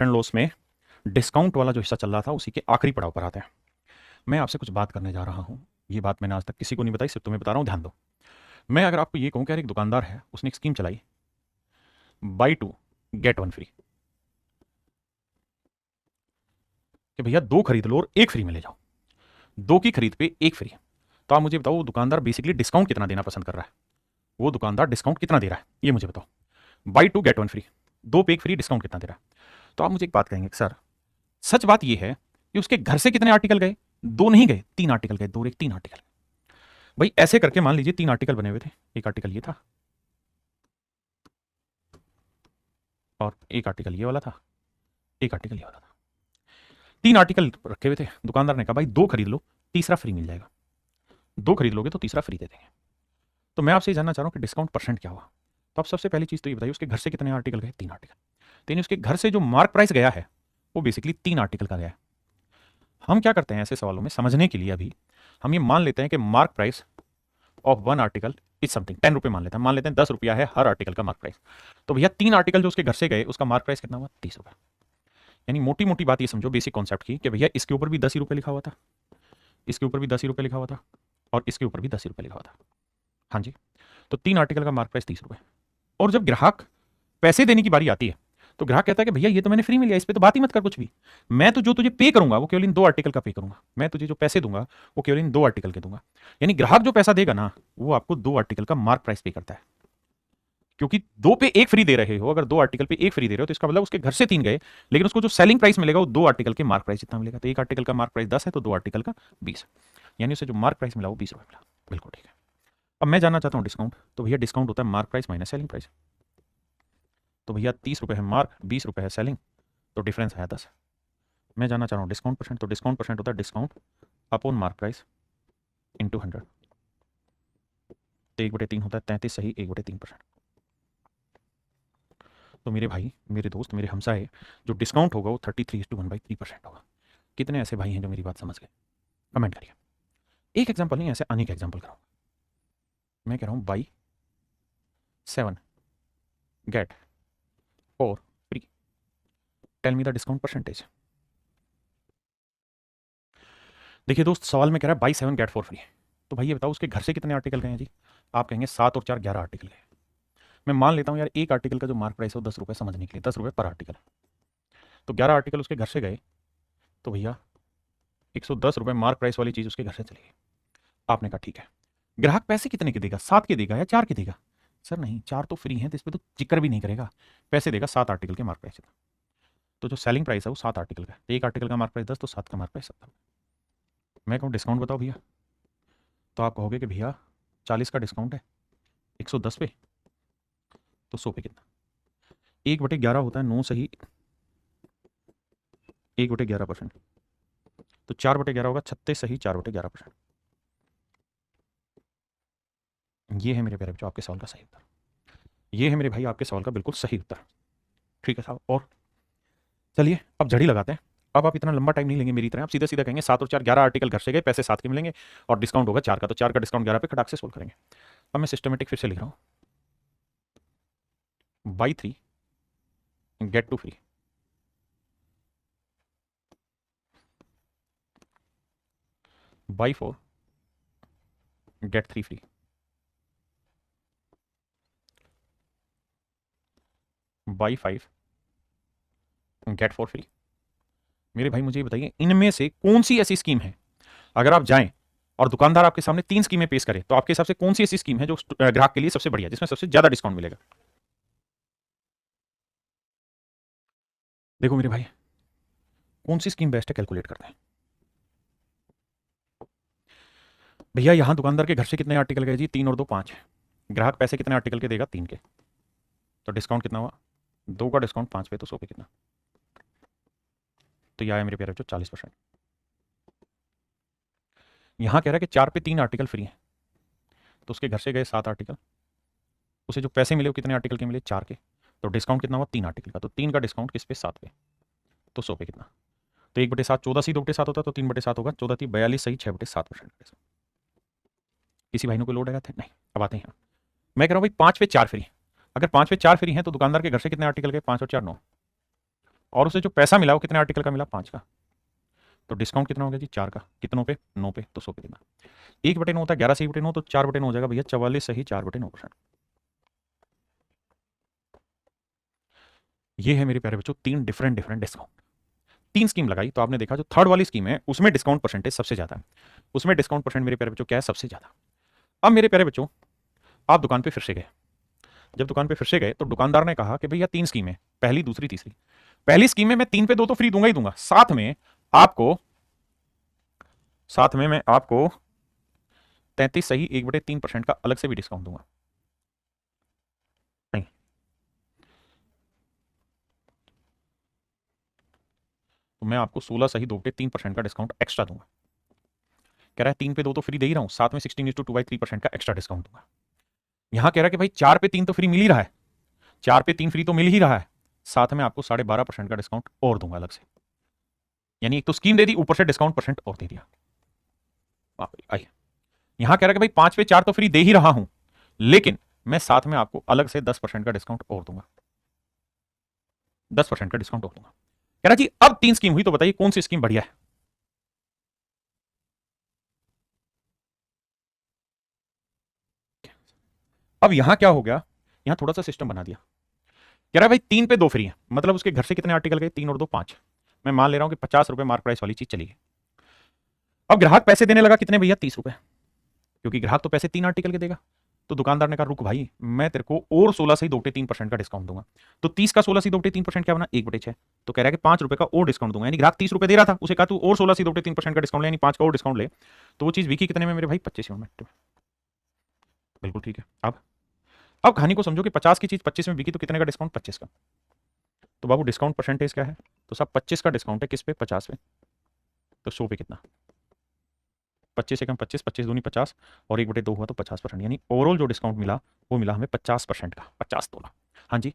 Profit and loss में discount वाला जो हिस्सा चल रहा था उसी के आखिरी पड़ाव पर आते हैं। मैं आपसे कुछ बात करने जा रहा हूँ। ये बात मैंने आज तक किसी को नहीं बताई, सिर्फ तुम्हें बता रहा हूँ, ध्यान दो। मैं अगर आपको ये कहूँ कि यार एक दुकानदार है, उसने एक स्कीम चलाई, buy two get one free, कि भैया दो खरीद लो और एक फ्री में ले जाओ, दो की खरीद पे एक फ्री। तो आप मुझे बताओ वो दुकानदार बेसिकली डिस्काउंट कितना देना पसंद कर रहा है? वो दुकानदार डिस्काउंट कितना दे रहा है ये मुझे बताओ। Buy two get one free, दो पे एक फ्री, डिस्काउंट कितना दे रहा है? तो आप मुझे एक बात कहेंगे, सर सच बात यह है कि उसके घर से कितने आर्टिकल गए? दो नहीं गए, तीन आर्टिकल गए, दो एक तीन आर्टिकल। भाई ऐसे करके मान लीजिए तीन आर्टिकल बने हुए थे, एक आर्टिकल ये था और एक आर्टिकल ये वाला था, एक आर्टिकल ये वाला था। तीन आर्टिकल रखे हुए थे। दुकानदार ने कहा भाई दो खरीद लो, तीसरा फ्री मिल जाएगा, दो खरीद लोगे तो तीसरा फ्री दे देंगे। तो मैं आपसे ये जानना चाह रहा हूँ कि डिस्काउंट परसेंट क्या हुआ? तो आप सबसे पहली चीज तो ये बताइए, उसके घर से कितने आर्टिकल गए? तीन आर्टिकल। यानी उसके घर से जो मार्क प्राइस गया है वो बेसिकली तीन आर्टिकल का गया है। हम क्या करते हैं ऐसे सवालों में समझने के लिए, अभी हम ये मान लेते हैं कि mark price of one article is something 10 रुपये मान लेते हैं, मान लेते हैं 10 रुपया है हर आर्टिकल का मार्क प्राइस। तो भैया तीन आर्टिकल जो उसके घर से गए उसका मार्क प्राइस कितना हुआ? 30 रुपये। यानी मोटी मोटी बात ये समझो, बेसिक कॉन्सेप्ट की, कि भैया इसके ऊपर भी 10 रुपये लिखा हुआ था, इसके ऊपर भी 10 रुपये लिखा हुआ था और इसके ऊपर भी 10 रुपये लिखा हुआ था। हाँ जी। तो तीन आर्टिकल का मार्क प्राइस 30 रुपये। और जब ग्राहक पैसे देने की बारी आती है तो ग्राहक कहता है कि भैया ये तो मैंने फ्री में लिया, इस पे तो बात ही मत कर कुछ भी। मैं तो जो तुझे पे करूंगा वो केवल इन दो आर्टिकल का पे करूंगा, मैं तुझे जो पैसे दूंगा वो केवल इन दो आर्टिकल के दूंगा। यानी ग्राहक जो पैसा देगा ना वो आपको दो आर्टिकल का मार्क प्राइस पे करता है। क्योंकि दो पे एक फ्री दे रहे हो, अगर दो आर्टिकल पे एक फ्री दे रहे हो तो इसका मतलब उसके घर से तीन गए, लेकिन उसको जो सेलिंग प्राइस मिलेगा वो दो आर्टिकल के मार्क प्राइस जितना मिलेगा। तो एक आर्टिकल का मार्क प्राइस 10 है तो दो आर्टिकल का 20, यानी उसे जो मार्क प्राइस मिला वो 20 रुपये मिला। बिल्कुल ठीक है। अब मैं जानना चाहता हूँ डिस्काउंट। तो भैया डिस्काउंट होता है mark price minus selling price. तो भैया 30 रुपये है मार्क, 20 रुपये है सेलिंग, तो डिफरेंस आया 10। मैं जानना चाह रहा हूँ डिस्काउंट परसेंट। तो डिस्काउंट परसेंट होता है discount upon mark price into 100। तो 1/3 होता है 33, सही, 1/3%। तो मेरे भाई, मेरे दोस्त, मेरे हमसाए, जो डिस्काउंट होगा वो 33:1/3% होगा। कितने ऐसे भाई हैं जो मेरी बात समझ गए? कमेंट करिए। एक एग्जाम्पल नहीं, ऐसे अनेक एग्जाम्पल कराऊंगा। मैं कह रहा हूँ buy 7 get 4 free, tell me the discount percentage. देखिए दोस्त, सवाल में कह रहा है बाई 7 गेट 4 फ्री। तो भाई ये बताओ उसके घर से कितने आर्टिकल गए हैं जी? आप कहेंगे 7 और 4 11 आर्टिकल गए। मैं मान लेता हूँ यार एक आर्टिकल का जो मार्क प्राइस है वो 10 रुपये, समझने के लिए 10 रुपये पर आर्टिकल। तो 11 आर्टिकल उसके घर से गए तो भैया 110 रुपये मार्क प्राइस वाली चीज़ उसके घर से चली गई। आपने कहा ठीक है, ग्राहक पैसे कितने के देगा? 7 के देगा या 4 के देगा? सर नहीं, 4 तो फ्री हैं तो इस पर तो जिक्र भी नहीं करेगा, पैसे देगा 7 आर्टिकल के मार्क प्राइस। तो जो सेलिंग प्राइस है वो 7 आर्टिकल का, एक आर्टिकल का मार्क प्राइस 10 तो 7 का मार्क प्राइस 70। मैं कहूँ डिस्काउंट बताओ भैया, तो आप कहोगे कि भैया 40 का डिस्काउंट है 110 पे, तो 100 पे कितना? 1/11 होता है 9, सही, 1/11%। तो 4/11 होगा 36, सही, 4/11%। ये है मेरे प्यारे बच्चों आपके सवाल का सही उत्तर। ये है मेरे भाई आपके सवाल का बिल्कुल सही उत्तर। ठीक है साहब। और चलिए अब झड़ी लगाते हैं। अब आप इतना लंबा टाइम नहीं लेंगे मेरी तरह, आप सीधा सीधा कहेंगे 7 और 4 11 आर्टिकल घर से गए, पैसे 7 के मिलेंगे और डिस्काउंट होगा 4 का, तो 4 का डिस्काउंट 11 पे खटाक से सोल्व करेंगे। अब मैं सिस्टमेटिक फिर से लिख रहा हूँ, buy 3 get 2 free, buy 4 get 3 free, buy 5 get 4 free. मेरे भाई मुझे ये बताइए इनमें से कौन सी ऐसी स्कीम है, अगर आप जाएं और दुकानदार आपके सामने 3 स्कीमें पेश करे तो आपके हिसाब से कौन सी ऐसी स्कीम है जो ग्राहक के लिए सबसे बढ़िया, जिसमें सबसे ज्यादा डिस्काउंट मिलेगा? देखो मेरे भाई, कौन सी स्कीम बेस्ट है कैलकुलेट करते हैं। भैया यहां दुकानदार के घर से कितने आर्टिकल गए जी? 3 और 2 5। ग्राहक पैसे कितने आर्टिकल के देगा? 3 के। तो डिस्काउंट कितना हुआ? 2 का डिस्काउंट 5 पे, तो 100 पे कितना? तो यह आया मेरे प्यारे बच्चों 40%। यहां कह रहा है कि 4 पे 3 आर्टिकल फ्री हैं, तो उसके घर से गए 7 आर्टिकल, उसे जो पैसे मिले वो कितने आर्टिकल के मिले? 4 के। तो डिस्काउंट कितना हुआ? 3 आर्टिकल का। तो 3 का डिस्काउंट किस पे? 7 पे, तो 100 पे कितना? तो 1/7 14, सी 2/7 होता, तो 3/7 होगा, 14 थी 42, सही, 6/7%। किसी भाई ने कोई लोड लगाया था? नहीं। अब आते हैं, मैं कह रहा हूँ भाई 5 पे 4 फ्री। अगर 5 पे 4 फ्री हैं तो दुकानदार के घर से कितने आर्टिकल गए? 5 और 4 9। और उसे जो पैसा मिला वो कितने आर्टिकल का मिला, 5 का। तो डिस्काउंट कितना हो गया जी, 4 का। कितनों पे, 9 पे, तो 100 पे कितना, 1/9 होता है, 11 से 1/9 तो 4/9 हो जाएगा भैया, 44 सही 4/9%। ये है मेरे प्यारे बच्चों 3 डिफरेंट डिफरेंट डिस्काउंट। 3 स्कीम लगाई तो आपने देखा जो थर्ड वाली स्कीम है उसमें डिस्काउंट परसेंटेज सबसे ज्यादा है, उसमें डिस्काउंट परसेंट मेरे प्यारे बच्चों क्या है, सबसे ज्यादा। अब मेरे प्यारे बच्चों आप दुकान पे फिर से गए, जब दुकान पे फिर से गए तो दुकानदार ने कहा कि भैया 3 स्कीमें, पहली दूसरी तीसरी। पहली स्कीम में मैं 3 पे 2 तो फ्री दूंगा ही दूंगा, आपको साथ में मैं आपको 33 सही 1/3% का अलग से भी डिस्काउंट दूंगा। नहीं, तो मैं आपको 16 सही 2/3% का डिस्काउंट एक्स्ट्रा दूंगा। कह रहा है 3 पे 2 तो फ्री दे ही रहा हूं, साथ में 16:2/3% का एक्स्ट्रा डिस्काउंट दूंगा। यहां कह रहा है कि भाई 4 पे 3 तो फ्री मिल ही रहा है, 4 पे 3 फ्री तो मिल ही रहा है, साथ में आपको 12.5% का डिस्काउंट और दूंगा अलग से। यानी एक तो स्कीम दे दी, ऊपर से डिस्काउंट परसेंट और दे दिया। आइए, यहां कह रहा है कि भाई 5 पे 4 तो फ्री दे ही रहा हूं, लेकिन मैं साथ में आपको अलग से 10% का डिस्काउंट और दूंगा, 10% का डिस्काउंट और दूंगा। कह रहा जी अब 3 स्कीम हुई तो बताइए कौन सी स्कीम बढ़िया है। अब यहां क्या हो गया, यहां थोड़ा सा सिस्टम बना दिया। कह रहा है भाई 3 पे 2 फ्री है, मतलब उसके घर से कितने आर्टिकल गए, 3 और 2 5। मैं मान ले रहा हूं कि 50 रुपए मार्क प्राइस वाली चीज चली गई। अब ग्राहक पैसे देने लगा कितने भैया, 30 रुपए, क्योंकि ग्राहक तो पैसे 3 आर्टिकल के देगा। तो दुकानदार ने कहा रुक भाई, मैं तेरे को और 16 से 2/3% का डिस्काउंट दूंगा। तो 30 का 16 से 2/3% क्या बना, 1/6। तो कह रहा है कि 5 रुपए का और डिस्काउंट दूंगा, यानी ग्राहक 30 रुपए दे रहा था, उसे कहा तू और 16 से 2/3% का डिस्काउंट ले, यानी 5 का और डिस्काउंट ले। तो वो चीज बिकी कितने में मेरे भाई, 25 में। बिल्कुल ठीक है। अब कहानी को समझो कि 50 की चीज 25 में बिकी तो कितने का डिस्काउंट, 25 का। तो बाबू डिस्काउंट परसेंटेज क्या है, तो सब 25 का डिस्काउंट है किस पे, 50 पे। तो 100 पे कितना, 25 से कम 25, 25 दूनी 50 और 1/2 हुआ तो 50%, यानी ओवरऑल जो डिस्काउंट मिला वो मिला हमें 50% का, 50 तोला। हाँ जी।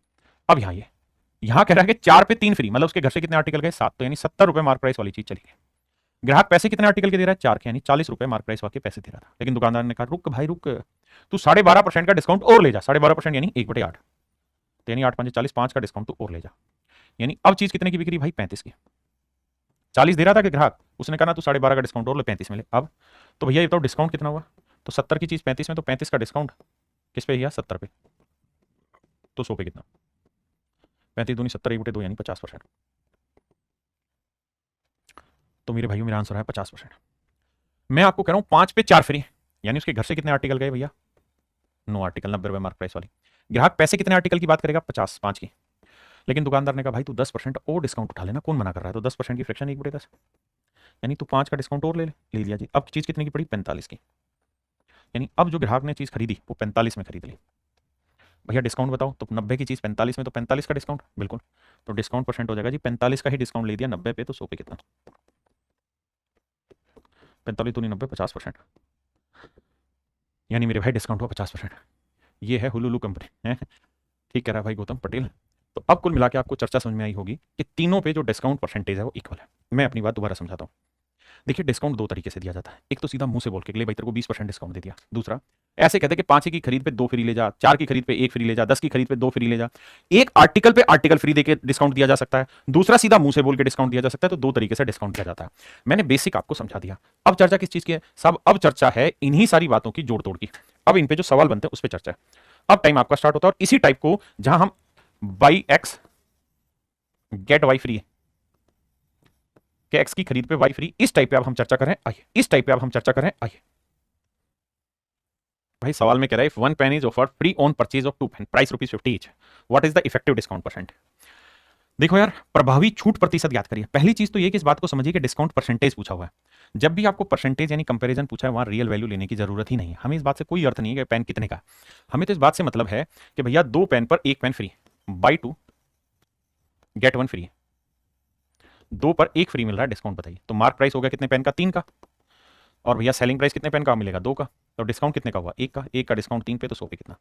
अब यहाँ यहाँ कह रहा है कि 4 पे 3 फ्री, मतलब उसके घर से कितने आर्टिकल गए, 7, तो यानी 70 रुपए मार्क प्राइस वाली चीज चली गई। ग्राहक पैसे कितने आर्टिकल के दे रहा है, 4 के, यानी 40 रुपए मार्क प्राइस वाले पैसे दे रहा था। लेकिन दुकानदार ने कहा रुक भाई रुक, तू 12.5% का डिस्काउंट और ले जा, 12.5% यानी 1/8, तो यानी 8 5 40, 5 का डिस्काउंट तो और ले जा। यानी अब चीज कितने की बिक्री भाई, 35 की। 40 दे रहा था कि ग्राहक, उसने कहा ना तू 12.5 का डिस्काउंट और ले, 35 में ले। अब तो भैया ये बताओ डिस्काउंट कितना हुआ, तो 70 की चीज 35 में, तो 35 का डिस्काउंट किस पे भैया, 70 पे। तो 100 पे कितना, 35 दूनी 70, 1/2 यानी 50%। तो मेरे भाइयों मेरा आंसर है 50%। मैं आपको कह रहा हूं 5 पे 4 फ्री, यानी उसके घर से कितने आर्टिकल गए भैया, 9 आर्टिकल, 90 रुपए मार्क प्राइस वाली। ग्राहक पैसे कितने आर्टिकल की बात करेगा, 50, 5 की। लेकिन दुकानदार ने कहा भाई तू 10% और डिस्काउंट उठा लेना, कौन मना कर रहा है, तो 10% की फ्रैक्शन 1/10, यानी तू 5 का डिस्काउंट और ले लिया जी। अब चीज कितने की पड़ी, 45 की। यानी अब जो ग्राहक ने चीज खरीदी वो 45 में खरीद ली। भैया डिस्काउंट बताओ, तो 90 की चीज 45 में, तो 45 का डिस्काउंट, बिल्कुल। तो डिस्काउंट परसेंट हो जाएगा जी, 45 का ही डिस्काउंट ले दिया 90 पे, तो 100 पे कितना, 45 दूनी 90, 50%। यानी मेरे भाई डिस्काउंट हुआ 50%। ये है हुलुलु कंपनी है, ठीक कह रहा है भाई गौतम पटेल। तो अब कुल मिला के आपको चर्चा समझ में आई होगी कि तीनों पे जो डिस्काउंट परसेंटेज है वो इक्वल है। मैं अपनी बात दोबारा समझाता हूँ। देखिए डिस्काउंट 2 तरीके से दिया जाता है, एक तो सीधा मुंह से बोल के ले भाई तेरे को 20% डिस्काउंट दे दिया। दूसरा ऐसे कहते हैं कि 5 की खरीद पे 2 फ्री ले जा, 4 की खरीद पे 1 फ्री ले जा, 10 की खरीद पे 2 फ्री ले जा। एक आर्टिकल पे आर्टिकल फ्री देके डिस्काउंट दिया जा सकता है, दूसरा सीधा मुंह से बोल के डिस्काउंट दिया जा सकता है। तो 2 तरीके से डिस्काउंट दिया जाता है। मैंने बेसिक आपको समझा दिया। अब चर्चा किस चीज की है साहब, अब चर्चा है इन्हीं सारी बातों की जोड़ तोड़ की। अब इन पे जो सवाल बनते हैं उस पर चर्चा है। अब टाइम आपका स्टार्ट होता है और इसी टाइप को जहां हम buy X get Y free के एक्स की खरीद पे वाई फ्री, इस टाइप पे अब हम चर्चा करें, आइए इस टाइप पे अब हम चर्चा करें, आइए। भाई सवाल में कह रहा है if 1 pen is offered free on purchase of 2 pen, price ₹50 each, what is the effective discount percent. देखो यार, प्रभावी छूट प्रतिशत याद करिए। पहली चीज तो ये कि इस बात को समझिए कि डिस्काउंट परसेंटेज पूछा हुआ है। जब भी आपको परसेंटेज यानी कंपैरिजन पूछा है वहां रियल वैल्यू लेने की जरूरत ही नहीं है। हमें इस बात से कोई अर्थ नहीं है कि पेन कितने का, हमें तो इस बात से मतलब है कि भैया 2 पेन पर 1 pen free, buy 2 get 1 free, 2 पर 1 फ्री मिल रहा है, डिस्काउंट बताइए। तो मार्क प्राइस हो गया कितने पेन का, 3 का, और भैया सेलिंग प्राइस कितने पेन का मिलेगा, 2 का। तो डिस्काउंट कितने का हुआ, 1 का, 1 का डिस्काउंट 3 पे, तो 100 पे कितना।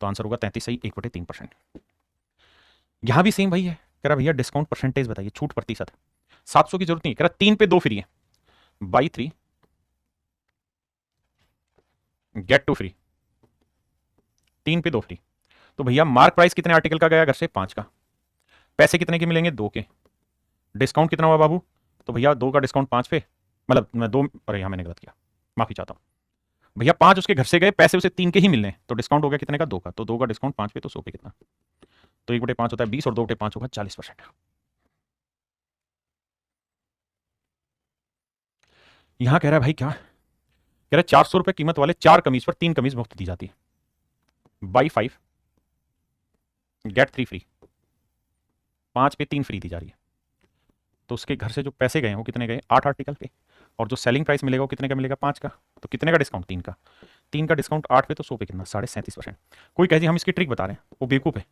तो आंसर होगा 33 सही 1/3%। यहां भी सेम भाई है, कह रहा भैया डिस्काउंट परसेंटेज बताइए, छूट प्रतिशत। 700 की जरूरत नहीं, कह रहा 3 पे 2 फ्री है, बाई 3 गेट 2 फ्री, 3 पे 2 फ्री। तो भैया मार्क प्राइस कितने आर्टिकल का गया घर से, 5 का। पैसे कितने के मिलेंगे, 2 के। डिस्काउंट कितना हुआ बाबू? तो भैया 2 का डिस्काउंट 5 पे, मतलब मैं 2, अरे यहाँ मैंने गलत किया, माफी चाहता हूँ भैया। 5 उसके घर से गए, पैसे उसे 3 के ही मिलने, तो डिस्काउंट हो गया कितने का? 2 का। तो 2 का डिस्काउंट 5 पे, तो 100 पे कितना? तो 1/5 होता है 20 और 2/5 होगा 40%। यहाँ कह रहा है भाई क्या कह रहा है, 400 रुपए कीमत वाले 4 कमीज पर 3 कमीज मुफ्त दी जाती है। बाई 5 गेट 3 फ्री, 5 पे 3 फ्री दी जा रही है। तो उसके घर से जो पैसे गए हैं वो कितने गए? 8 आर्टिकल पे। और जो सेलिंग प्राइस मिलेगा वो कितने का मिलेगा? 5 का। तो कितने का डिस्काउंट? 3 का। 3 का डिस्काउंट 8 पे, तो 100 पे कितना? 37.5%। कोई कहे जी हम इसकी ट्रिक बता रहे हैं, वो बेवकूफ है,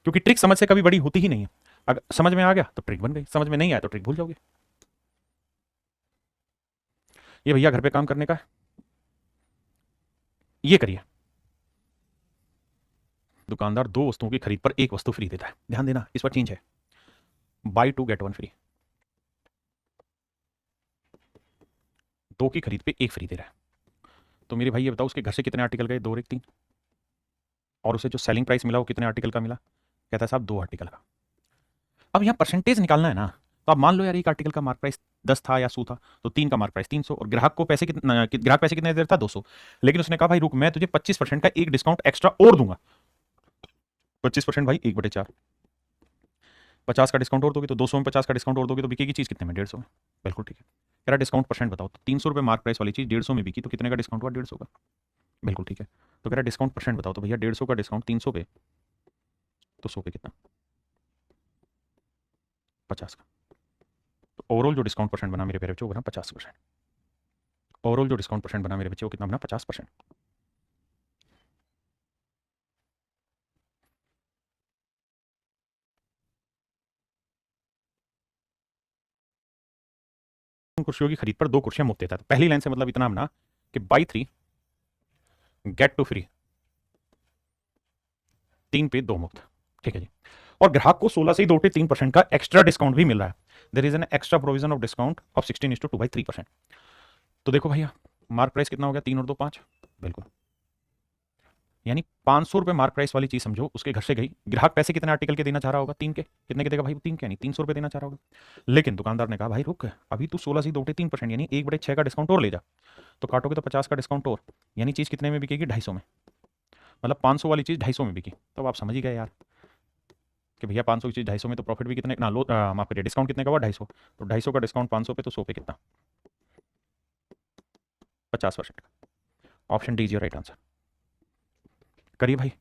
क्योंकि ट्रिक समझ से कभी बड़ी होती ही नहीं है। अगर समझ में आ गया तो ट्रिक बन गई, समझ में नहीं आया तो ट्रिक भूल जाओगे। ये भैया घर पे काम करने का है, ये करिए। दुकानदार 2 वस्तुओं की खरीद पर 1 वस्तु फ्री देता है। ध्यान देना, इस पर चेंज है, बाई 2 गेट 1 फ्री। 2 की खरीद पे 1 फ्री दे रहा है। तो मेरे भाई ये बताओ उसके घर से कितने आर्टिकल गए? 2 और 1 3। और उसे जो सेलिंग प्राइस मिला वो कितने आर्टिकल का मिला? कहता है साहब 2 आर्टिकल का। अब यहाँ परसेंटेज निकालना है ना, तो आप मान लो यार एक आर्टिकल का मार्क प्राइस 10 था या 100 था, तो 3 का मार्क प्राइस 300, और ग्राहक को पैसे ग्राहक पैसे कितने दे रहा था? 200। लेकिन उसने कहा भाई रुक, मैं तुझे 25% का एक डिस्काउंट एक्स्ट्रा और दूंगा। 25% भाई 1/4, 50 का डिस्काउंट और दोगे तो 200 में, 50 का डिस्काउंट और दोगे तो बिकेगी चीज कितने में? 150 में। बिल्कुल ठीक है। कह रहा डिस्काउंट परसेंट बताओ, तो 300 रुपये मार्क प्राइस वाली चीज 150 में बिकी, तो कितने का डिस्काउंट हुआ? 150 का। बिल्कुल ठीक है। तो कह रहा डिस्काउंट परसेंट बताओ, तो भैया 150 का डिस्काउंट 300 पे, तो 100 पे कितना? 50 का। तो ओवरऑल जो डिस्काउंट परसेंट बना मेरे प्यारे बच्चों वो बना 50%। ओवरऑल जो डिस्काउंट परसेंट बना मेरे बच्चे वो कितना बना? 50%। कुर्सियों की खरीद पर 2 कुर्सियां मुफ्त देता है। पहली लाइन से मतलब इतना बना कि बाई 3 गेट 2 फ्री, 3 पे 2 मुफ्त। ठीक है जी। और ग्राहक को 16 से ही 2 3% का एक्स्ट्रा डिस्काउंट भी मिल रहा है। There is an extra provision of discount of 16:2/3%। तो देखो भैया मार्क प्राइस कितना हो गया? 3 और 2 5। बिल्कुल, यानी 500 रुपए मार्क प्राइस वाली चीज समझो उसके घर से गई, ग्राहक पैसे कितने आर्टिकल के देना चाह रहा होगा? 3 के। कितने के देगा भाई? 3 के, यानी 300 रुपए देना चाह रहा होगा। लेकिन दुकानदार ने कहा भाई रुक, अभी तू 16 से 2/3% यानी 1/6 का डिस्काउंट और ले जा। तो काटोगे तो 50 का डिस्काउंट और, यानी चीज कितने में बिकेगी? 250 में। मतलब 500 वाली चीज 250 में बिकी। तो आप समझ ही गए यार कि भैया 500 की चीज 250 में, तो प्रॉफिट भी कितने ना लो, माफ करिए, डिस्काउंट कितने का हुआ? 250। तो 250 का डिस्काउंट 500 पे, तो 100 पे कितना? 50% का। Option D is your right answer. करिए भाई।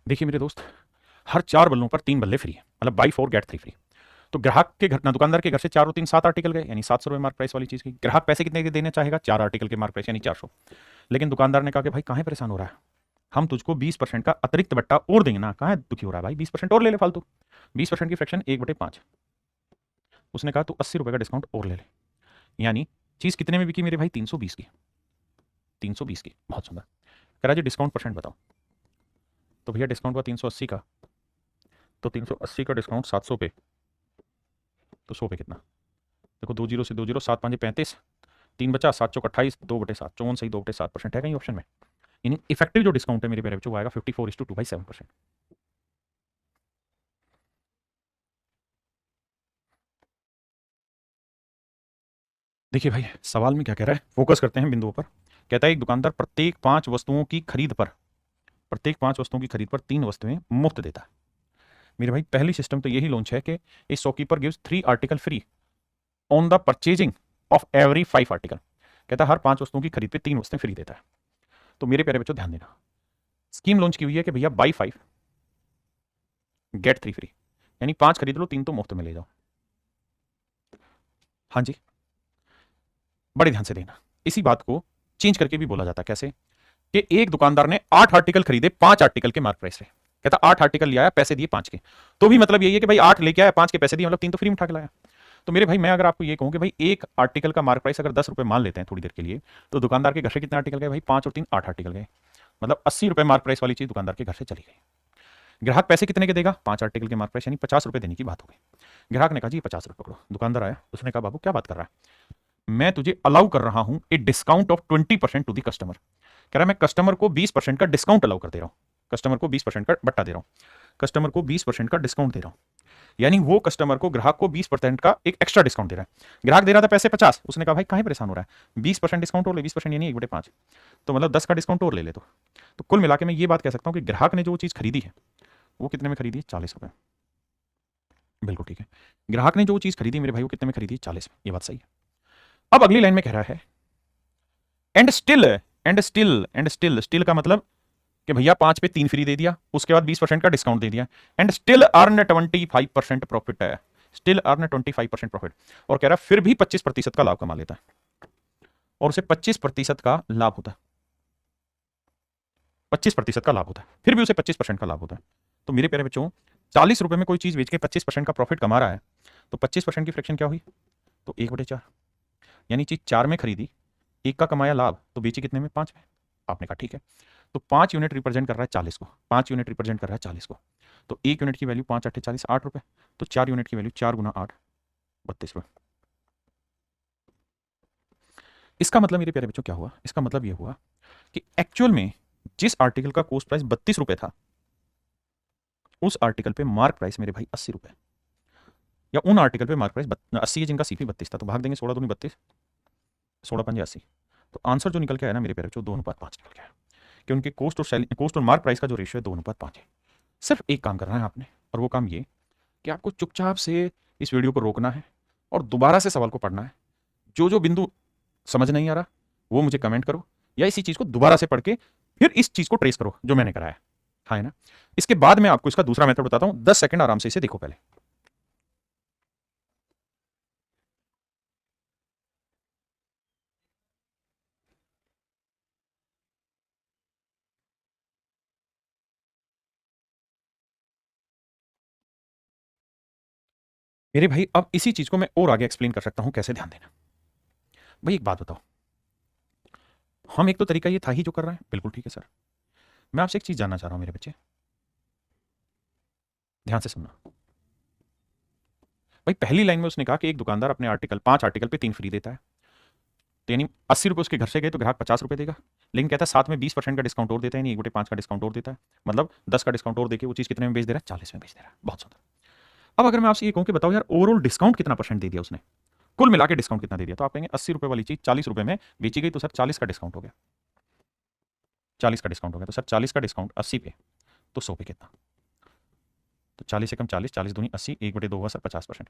देखिए मेरे दोस्त, हर 4 बल्लों पर 3 बल्ले फ्री है, मतलब बाई 4 गेट 3 फ्री। तो ग्राहक के घर ना, दुकानदार के घर से 4 और 3 7 आर्टिकल गए, यानी 700 रुपए मार्क प्राइस वाली चीज की। ग्राहक पैसे कितने के देना चाहेगा? 4 आर्टिकल के मार्क प्राइस यानी 400। लेकिन दुकानदार ने कहा कि भाई कहाँ परेशान हो रहा है, हम तुझको 20% का अतिरिक्त बट्टा और देंगे ना, कहाँ दुखी हो रहा है भाई, 20% और ले ले फालतू। 20% की फ्रैक्शन 1/5। उसने कहा तू 80 रुपए का डिस्काउंट और ले ले, यानी चीज कितने में बिकी मेरे भाई? 320 की। 320 की, बहुत सुंदर। कह रहा जी डिस्काउंट परसेंट बताओ। तो भैया डिस्काउंट हुआ 380 का, तो 380 का डिस्काउंट 700 पे, तो 100 पे कितना? देखो 2 जीरो से 2 जीरो, 7 5 35, 3 बचा, 7 चौक 28, 2/7 54, सही 2/7% है कहीं ऑप्शन में। यानी इफेक्टिव जो डिस्काउंट है मेरे प्यारे बच्चों वो आएगा 54:2/7%। देखिए भाई सवाल में क्या कह रहा है, फोकस करते हैं बिंदुओं पर। कहता है एक दुकानदार प्रत्येक 5 वस्तुओं की खरीद पर 3 वस्तुएं मुफ्त देता है। मेरे भाई पहली सिस्टम तो यही लॉन्च है कि ए shopkeeper gives 3 article free on the purchasing of every 5 article. कहता है हर 5 वस्तुओं की खरीद पे 3 वस्तुएं फ्री देता है। तो मेरे प्यारे बच्चों ध्यान देना, स्कीम लॉन्च की हुई है कि भैया बाई 5 गेट 3 फ्री, यानी 5 खरीद लो 3 तो मुफ्त में ले जाओ। हाँ जी, बड़े ध्यान से देना, इसी बात को चेंज करके भी बोला जाता है। कैसे? कि एक दुकानदार ने 8 आर्टिकल खरीदे 5 आर्टिकल के मार्क प्राइस से। कहता 8 आर्टिकल ले आया, पैसे दिए 5 के। तो भी मतलब यही है कि भाई 8 लेके आया, 5 के पैसे दिए, मतलब 3 तो फ्री में उठा के लाया। तो मेरे भाई मैं अगर आपको ये कहूं कि भाई एक आर्टिकल का मार्क प्राइस अगर 10 रुपए मान लेते हैं थोड़ी देर के लिए, तो दुकानदार के घर से कितने आर्टिकल गए भाई? 5 और 3 8 आर्टिकल गए, मतलब 80 रुपए मार्क प्राइस वाली चीज दुकानदार के घर से चली गई। ग्राहक पैसे कितने के देगा? 5 आर्टिकल के मार्क प्राइस यानी 50 रुपए देने की बात हो गई। ग्राहक ने कहा जी 50 रुपए पकड़ो। दुकानदार आया, उसने कहा बाबू क्या बात कर रहा है, मैं तुझे अलाउ कर रहा हूं a discount of 20% to the customer. कह रहा है मैं कस्टमर को 20% का डिस्काउंट अलाउ कर दे रहा हूँ, कस्टमर को 20% का बट्टा दे रहा हूँ, कस्टमर को 20% का डिस्काउंट दे रहा हूँ। यानी वो कस्टमर को, ग्राहक को 20% का एक एक्स्ट्रा डिस्काउंट दे रहा है। ग्राहक दे रहा था पैसे 50, उसने कहा भाई काहे परेशान हो रहा है, 20% डिस्काउंट और ले, 20% यानी 1/5, तो मतलब 10 का डिस्काउंट और ले ले। तो कुल मिला के मैं ये बात कह सकता हूँ कि ग्राहक ने जो चीज़ खरीदी है वो कितने में खरीदी है, 40 रुपये। बिल्कुल ठीक है, ग्राहक ने जो चीज़ खरीदी मेरे भाई वो कितने में खरीदी, 40 में। ये बात सही है। अब अगली लाइन में कह रहा है and still, and still, and still, still का मतलब कि भैया 5 पे 3 फ्री दे दिया, उसके बाद 20% का डिस्काउंट दे दिया, एंड स्टिल अर्न 25% प्रॉफिट है, स्टिल अर्न 25% प्रॉफिट। और कह रहा है फिर भी 25% का लाभ कमा लेता है, और उसे 25% का लाभ होता है, 25% का लाभ होता है, फिर भी उसे 25% का लाभ होता है। तो मेरे प्यारे बच्चों, 40 रुपए में कोई चीज बेच के 25% का प्रॉफिट कमा रहा है, तो 25% की फ्रैक्शन क्या हुई, तो 1/4, यानी चीज 4 में खरीदी, 1 का कमाया लाभ, तो बेची कितने में, 5 में। आपने कहा ठीक है, तो 5 यूनिट रिप्रेजेंट कर रहा है 40 को, 5 यूनिट रिप्रेजेंट कर रहा है 40 को, तो 1 यूनिट की वैल्यू 5 8 40, 8 रुपए, तो 4 यूनिट की वैल्यू 4 गुना 8, 32 रुपए। इसका मतलब मेरे प्यारे बच्चों क्या हुआ, इसका मतलब ये हुआ कि एक्चुअल में जिस आर्टिकल का कॉस्ट प्राइस 32 रुपए था, उस आर्टिकल पे मार्क प्राइस मेरे भाई 80 रुपए, या उन आर्टिकल पे मार्क प्राइस 80 है जिनका सीपी 32 था, तो भाग देंगे 16 दूनी 32, 16 पंजे 80, तो आंसर जो निकल के आया ना मेरे प्यारे बच्चों 2:5 निकल गया, कि उनके कॉस्ट और मार्क प्राइस का जो रेशियो है 2:5 है। सिर्फ एक काम करना है आपने, और वो काम ये कि आपको चुपचाप से इस वीडियो को रोकना है और दोबारा से सवाल को पढ़ना है। जो जो बिंदु समझ नहीं आ रहा वो मुझे कमेंट करो, या इसी चीज को दोबारा से पढ़ के फिर इस चीज को ट्रेस करो जो मैंने कराया। हाँ है ना। इसके बाद मैं आपको इसका दूसरा मेथड बताता हूं, 10 सेकंड आराम से इसे देखो पहले। मेरे भाई अब इसी चीज को मैं और आगे एक्सप्लेन कर सकता हूं कैसे, ध्यान देना। भाई एक बात बताओ, हम एक तो तरीका ये था ही जो कर रहे हैं, बिल्कुल ठीक है सर। मैं आपसे एक चीज जानना चाह रहा हूं मेरे बच्चे, ध्यान से सुनना। भाई पहली लाइन में उसने कहा कि एक दुकानदार अपने आर्टिकल 5 आर्टिकल पे 3 फ्री देता है, तो यानी 80 रुपये उसके घर से गए तो ग्राहक 50 रुपये देगा, लेकिन कहता है साथ में 20% का डिस्काउंट और देता है, यानी 1/5 का डिस्काउंट और देता है, मतलब 10 का डिस्काउंट और देके वो चीज़ कितने में बेच दे रहा है, 40 में बेच दे रहा है। बहुत सुंदर। अब अगर मैं आपसे ये कहूँ कि बताओ यार ओवरऑल डिस्काउंट कितना परसेंट दे दिया उसने, कुल मिला के डिस्काउंट कितना दे दिया, तो आप कहेंगे 80 रुपये वाली चीज़ 40 रुपये में बेची गई, तो सर 40 का डिस्काउंट हो गया, 40 का डिस्काउंट हो गया, तो सर 40 का डिस्काउंट 80 पे, तो 100 पे कितना, तो 40 से कम 40, 40 दूनी 80, 1/2 हुआ सर 50%,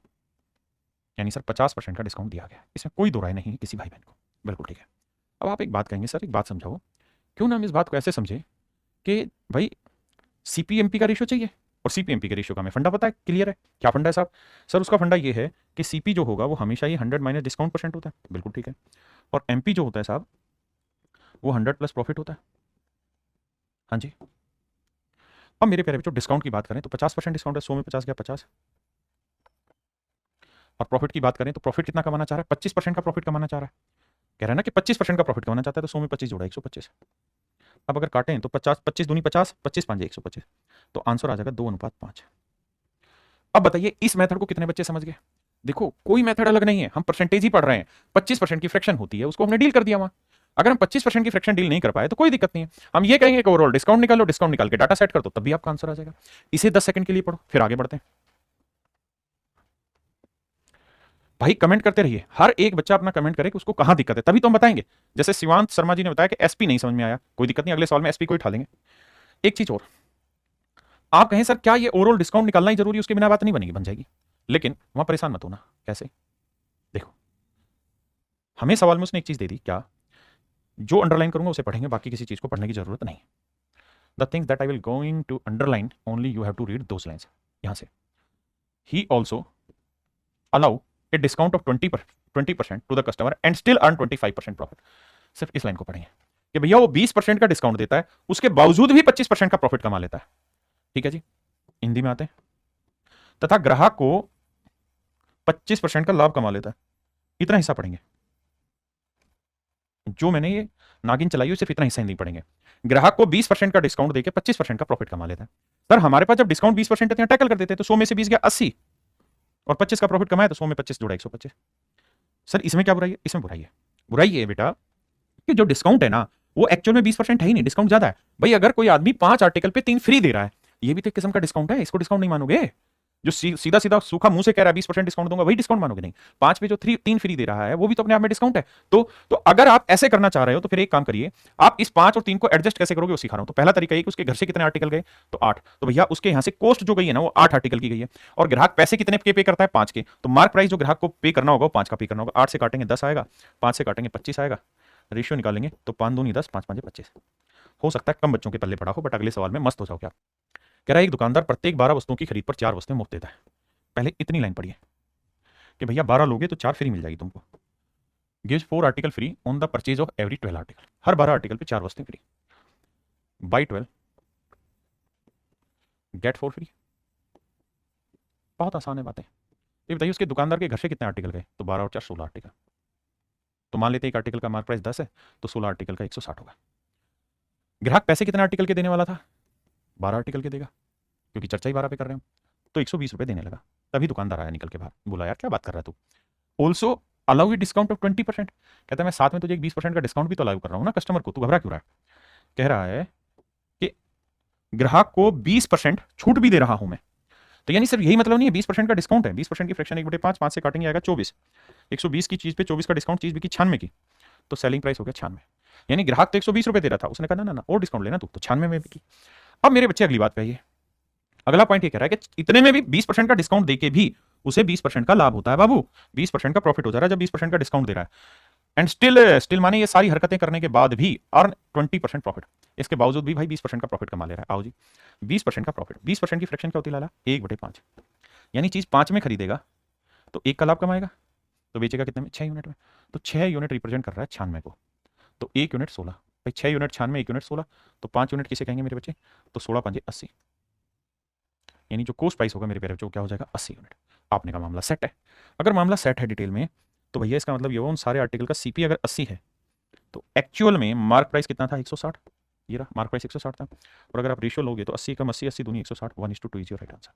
यानी सर 50% का डिस्काउंट दिया गया। इसमें कोई दो राय नहीं है किसी भाई बहन को, बिल्कुल ठीक है। अब आप एक बात कहेंगे सर एक बात समझाओ, क्यों ना हम इस बात को ऐसे समझे कि भाई सीपीएमपी का रेशियो चाहिए, और सीपीएमपी के रेशियो का हमें फंडा पता है, क्लियर है। क्या फंडा है साहब, सर उसका फंडा ये है कि सीपी जो होगा वो हमेशा ही 100 माइनस डिस्काउंट परसेंट होता है, बिल्कुल ठीक है, और एमपी जो होता है साहब वो 100 प्लस प्रॉफिट होता है। हाँ जी। अब मेरे प्यारे बच्चों डिस्काउंट की बात करें तो 50% डिस्काउंट है, 100 में 50 गया 50, और प्रॉफिट की बात करें तो प्रॉफिट कितना कमाना चाह रहा है, 25% का प्रॉफिट कमाना चाह रहा है, कह रहा है ना कि 25% का प्रॉफिट कमाना चाहता है, तो 100 में 25 जोड़ा 125। अब अगर काटें तो 50, 25 दूनी 50, 25 5 125, तो आंसर आ जाएगा 2:5। अब बताइए इस मेथड को कितने बच्चे समझ गए। देखो कोई मेथड अलग नहीं है, हम परसेंटेज ही पढ़ रहे हैं, 25% की फ्रैक्शन होती है उसको हमने डील कर दिया वहां। अगर हम 25% की फ्रैक्शन डील नहीं कर पाए तो कोई दिक्कत नहीं है, हम ये कहेंगे कि ओवरऑल डिस्काउंट निकालो, डिस्काउंट निकाल के डाटा सेट कर दो, तब भी आपका आंसर आ जाएगा। इसे 10 सेकंड के लिए पढ़ो, फिर आगे बढ़ते हैं। भाई कमेंट करते रहिए, हर एक बच्चा अपना कमेंट करे कि उसको कहां दिक्कत है, तभी तो हम बताएंगे। जैसे शिवांत शर्मा जी ने बताया कि एसपी नहीं समझ में आया, कोई दिक्कत नहीं, अगले सवाल में एसपी को ही उठा लेंगे। एक चीज और, आप कहें सर क्या ये ओवरऑल डिस्काउंट निकालना ही जरूरी, उसके बिना बात नहीं बनेगी, बन जाएगी, लेकिन वहां परेशान मत होना। कैसे, देखो हमें सवाल में उसने एक चीज दे दी, क्या, जो अंडरलाइन करूंगा उसे पढ़ेंगे, बाकी किसी चीज को पढ़ने की जरूरत नहीं। The things that I will going to underline only you have to read those lines. यहां से ही also allow a discount of 20% to the customer and still earn 25% profit. सिर्फ इस लाइन को पढ़ेंगे कि भैया वो 20% का डिस्काउंट देता है, उसके बावजूद भी 25% का प्रॉफिट कमा लेता है। ठीक है जी, हिंदी में आते हैं, तथा ग्राहक को 25% का लाभ कमा लेता है। इतना हिस्सा पढ़ेंगे, जो मैंने ये नागिन चलाई है सिर्फ इतना हिस्सा हिंदी पढ़ेंगे। ग्राहक को 20% का डिस्काउंट देकर 25% का प्रॉफिट कमा लेता है। सर हमारे पास जब डिस्काउंट 20% है तो टैकल कर देते हैं, तो 100 में से 20 गया 80, और 25 का प्रॉफिट कमाया तो 100 में 25 जोड़ा 125। सर इसमें क्या बुराई है, इसमें बुराई है, बुराई ये है बेटा कि जो डिस्काउंट है ना वो एक्चुअल में 20% है ही नहीं, डिस्काउंट ज्यादा है भाई। अगर कोई आदमी 5 आर्टिकल पे 3 फ्री दे रहा है, ये भी तो एक किस्म का डिस्काउंट है, इसको डिस्काउंट नहीं मानोगे? जो सीधा सीधा सूखा मुंह से कह रहा है 20% डिस्काउंट दूंगा, वही डिस्काउंट मानोगे? नहीं। 5 पे जो 3 फ्री दे रहा है वो भी तो अपने आप में डिस्काउंट है। तो अगर आप ऐसे करना चाह रहे हो तो फिर एक काम करिए, आप इस 5 और 3 को एडजस्ट कैसे करोगे वो सिखा रहा हूं। तो पहला तरीका ये कि उसके घर से कितने आर्टिकल गए, तो 8, तो भैया उसके यहां से कॉस्ट जो गई है ना वो 8 आर्टिकल की गई है, और ग्राहक पैसे कितने के पे करता है, 5 के, तो मार्क प्राइस जो ग्राहक को पे करना होगा वो 5 का पे करना होगा। 8 से काटेंगे 10 आएगा, 5 से काटेंगे 25 आएगा, रेशियो निकालेंगे तो 5 दूनी 10, 5 5 25। हो सकता है कम बच्चों के पल्ले पड़ा हो, बट अगले सवाल में मस्त हो जाओगे आप। कह रहा है एक दुकानदार प्रत्येक 12 वस्तुओं की खरीद पर 4 वस्तुएं मुफ्त देता है। पहले इतनी लाइन पढ़िए कि भैया 12 लोगे तो 4 फ्री मिल जाएगी तुमको। Gives 4 article free on the purchase of every 12 article, her 12 article पे 4 वस्तुएं फ्री। By 12 gate 4 free. बहुत आसान है बातें। ये बताइए उसके दुकानदार के घर से कितने आर्टिकल गए, तो 12 और 4 16 आर्टिकल। तो मान लेते हैं एक आर्टिकल का मार्क प्राइस 10 है, तो 16 आर्टिकल का 160 होगा। ग्राहक पैसे कितने आर्टिकल के देने वाला था, 12 आर्टिकल के देगा, क्योंकि चर्चा ही 12 पे कर रहे हैं, तो 120 रुपए देने लगा। तभी दुकानदार आया निकल के बाहर, बोला यार क्या बात कर रहा है तू, ऑल्सो अलाउ ये डिस्काउंट ऑफ 20%। कहता है मैं साथ में तुझे एक 20% का डिस्काउंट भी तो अलाउ कर रहा हूँ ना कस्टमर को, तू घबरा क्यों रहा है? कह रहा है कि ग्राहक को 20% छूट भी दे रहा हूं मैं। तो यानी सिर्फ यही मतलब नहीं है 20% का डिस्काउंट है, 20% की फ्रैक्शन 1/5, 5 से काटेंगे आएगा 24, 120 की चीज पे 24 का डिस्काउंट, चीज बिकी 96 की, तो सेलिंग प्राइस हो गया 96। यानी ग्राहक तो 120 रुपए दे रहा था, उसने कहा ना ना ना और डिस्काउंट लेना तू, तो 96 में बिकी। अब मेरे बच्चे अगली बात पे आइए, अगला पॉइंट ये कह रहा है कि इतने में भी 20% का डिस्काउंट देके भी उसे 20% का लाभ होता है बाबू, 20% का प्रॉफिट हो जा रहा है जब 20% का डिस्काउंट दे रहा है। एंड स्टिल माने ये सारी हरकतें करने के बाद भी अर्न 20% प्रॉफिट, इसके बावजूद भी भाई 20% का प्रॉफिट कमा ले रहा है। आओ जी, 20% का प्रॉफिट, 20% की फ्रैक्शन क्या होती है लाला, 1/5। यानी चीज 5 में खरीदेगा तो 1 का लाभ कमाएगा, तो बेचेगा कितने में, 6 यूनिट में। तो 6 यूनिट रिप्रेजेंट कर रहा है 96 को, तो 1 यूनिट 16, भाई 6 यूनिट 96, 1 यूनिट 16, तो 5 यूनिट किसे कहेंगे मेरे बच्चे, तो 16 5 80, यानी जो कोस्ट प्राइस होगा मेरे प्यारे बच्चों क्या हो जाएगा, 80 यूनिट। आपने का मामला सेट है। अगर मामला सेट है डिटेल में, तो भैया इसका मतलब ये हुआ उन सारे आर्टिकल का सीपी अगर 80 है, तो एक्चुअल में मार्क प्राइस कितना था, 160। ये रहा मार्क प्राइस 160 था, और अगर आप रेशियो लोगे तो 80 कम 80, 80 दूनी 160, 1:2 इज योर राइट आंसर।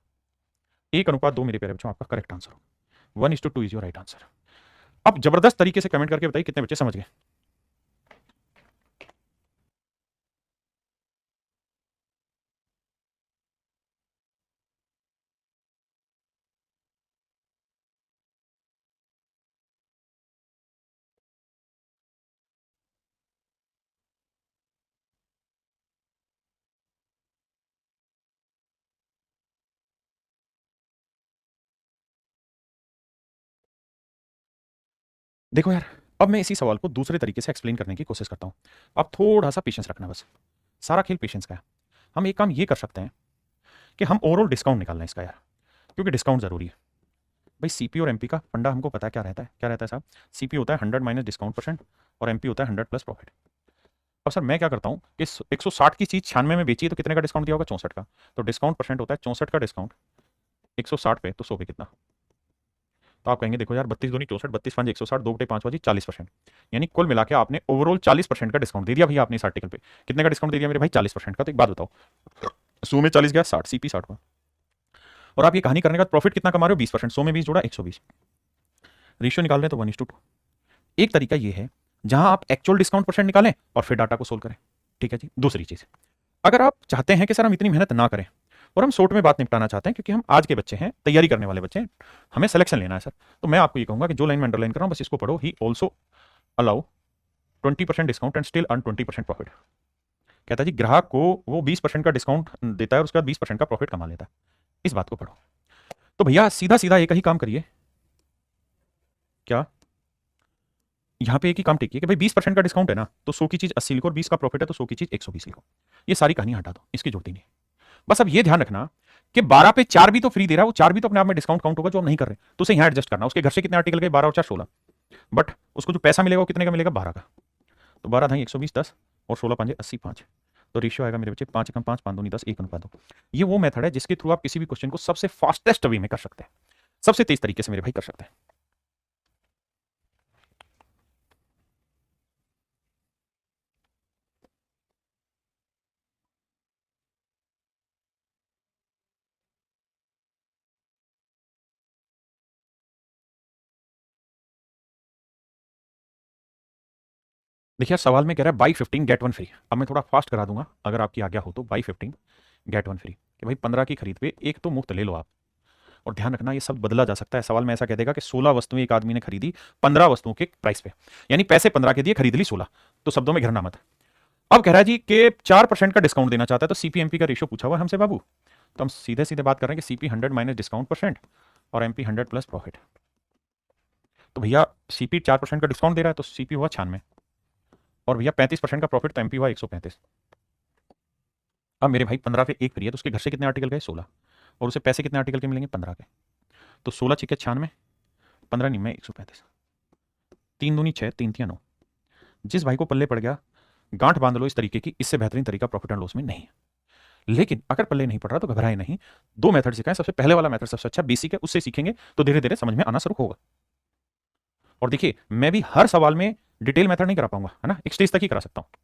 1:2 मेरे प्यारे बच्चों आपका करेक्ट आंसर हो, 1:2 इज योर राइट आंसर। अब जबरदस्त तरीके से कमेंट करके बताइए कितने बच्चे समझ गए। देखो यार, अब मैं इसी सवाल को दूसरे तरीके से एक्सप्लेन करने की कोशिश करता हूं। अब थोड़ा सा पेशेंस रखना, बस सारा खेल पेशेंस का है। हम एक काम ये कर सकते हैं कि हम ओवरऑल डिस्काउंट निकालना है इसका यार, क्योंकि डिस्काउंट जरूरी है भाई। सीपी और एमपी का फंडा हमको पता है क्या रहता है, क्या रहता है साहब, सीपी होता है 100 माइनस डिस्काउंट परसेंट, और एमपी होता है 100 प्लस प्रॉफिट। अब सर मैं क्या करता हूँ कि 160 की चीज 96 में बेची है तो कितने का डिस्काउंट दिया होगा, 64 का, तो डिस्काउंट परसेंट होता है 64 का डिस्काउंट 160 पे, तो 100 पे कितना, तो आप कहेंगे देखो यार 32 दूनी 64, 32 5 160, 2/5 बाजी 40%, यानी कुल मिला के आपने ओवरऑल 40% का डिस्काउंट दे दिया भैया आपने इस आर्टिकल पे। कितने का डिस्काउंट दे दिया मेरे भाई, 40% का। तो एक बात बताओ, 100 में 40 गया 60, सीपी 60 का, और आप ये कहानी करने का प्रॉफिट कितना कमा रहे हो, 20%, 100 में 20 जोड़ा 120, रेशियो निकाल रहे हैं तो 1:2। एक तरीका ये है जहां आप एक्चुअल डिस्काउंट परसेंट निकालें और फिर डाटा को सोल्व करें, ठीक है जी। दूसरी चीज, अगर आप चाहते हैं कि सर हम इतनी मेहनत ना करें और हम शॉर्ट में बात निपटाना चाहते हैं, क्योंकि हम आज के बच्चे हैं, तैयारी करने वाले बच्चे हैं, हमें सिलेक्शन लेना है सर, तो मैं आपको ये कहूंगा कि जो लाइन में अंडरलाइन कर रहा हूं बस इसको पढ़ो, ही also allow 20% discount and still earn 20% profit. कहता है जी ग्राहक को वो 20% का डिस्काउंट देता है और उसके बाद 20% का प्रॉफिट कमा लेता है, इस बात को पढ़ो। तो भैया सीधा सीधा एक ही काम करिए, क्या यहाँ पे एक ही काम टिकिए कि भाई 20% का डिस्काउंट है ना, तो 100 की चीज 80 लिखो, और 20 का प्रॉफिट है तो 100 की चीज 120 लिखो। ये सारी कहानी हटा दो, इसकी जरूरत ही नहीं। बस अब ये ध्यान रखना कि 12 पे 4 भी तो फ्री दे रहा है, वो 4 भी तो अपने आप में डिस्काउंट काउंट होगा जो हम नहीं कर रहे, तो उसे यहाँ एडजस्ट करना। उसके घर से कितने आर्टिकल गए, 12 और 4 16, बट उसको जो पैसा मिलेगा वो कितने का मिलेगा, 12 का। तो 12 ढाई 120, 10 और 16 5 80 5, तो रेशियो आएगा मेरे बच्चे 5 कम 5 5 दूनी 10, 1:2। ये वो मेथड है जिसके थ्रू आप किसी भी क्वेश्चन को सबसे फास्टेस्ट वे में कर सकते हैं, सबसे तेज तरीके से मेरे भाई कर सकते हैं। देखिए सवाल में कह रहा है बाई 15 गेट 1 फ्री। अब मैं थोड़ा फास्ट करा दूंगा अगर आपकी आज्ञा हो तो। बाई 15 गेट 1 फ्री कि भाई 15 की खरीद पे एक तो मुफ्त ले लो आप। और ध्यान रखना ये सब बदला जा सकता है। सवाल में ऐसा कह देगा कि 16 वस्तुएं एक आदमी ने खरीदी 15 वस्तुओं के प्राइस पे, यानी पैसे 15 के दिए खरीद ली 16। तो शब्दों में घिरना मत। अब कह रहा है जी कि 4% का डिस्काउंट देना चाहता है, तो सीपीएमपी का रेशियो पूछा हुआ है हमसे बाबू। तो हम सीधे सीधे बात कर रहे हैं कि सीपी 100 माइनस डिस्काउंट परसेंट और एमपी 100 प्लस प्रॉफिट। तो भैया सीपी 4% का डिस्काउंट दे रहा है तो सीपी हुआ 96, और भैया 35% का प्रॉफिट तो एमपी हुआ 135। अब मेरे भाई 15 पे एक फ्री है, तो उसके घर से कितने आर्टिकल गए 16, और उसे पैसे कितने आर्टिकल के मिलेंगे 15 के। तो 16 छिके 96, 15 नहीं में 135, 3 दूनी 6, 3 तिया 9। जिस भाई को पल्ले पड़ गया गांठ बांध लो इस तरीके की, इससे बेहतरीन तरीका प्रॉफिट एंड लॉस में नहीं है। लेकिन अगर पल्ले नहीं पड़ रहा तो घबराए नहीं। दो मेथड सिखाएं, सबसे पहले वाला मेथड सबसे अच्छा बेसिक है, उससे सीखेंगे तो धीरे धीरे समझ में आना शुरू होगा। और देखिए मैं भी हर सवाल में डिटेल मेथड नहीं करा पाऊंगा, है ना, एक स्टेज तक ही करा सकता हूं।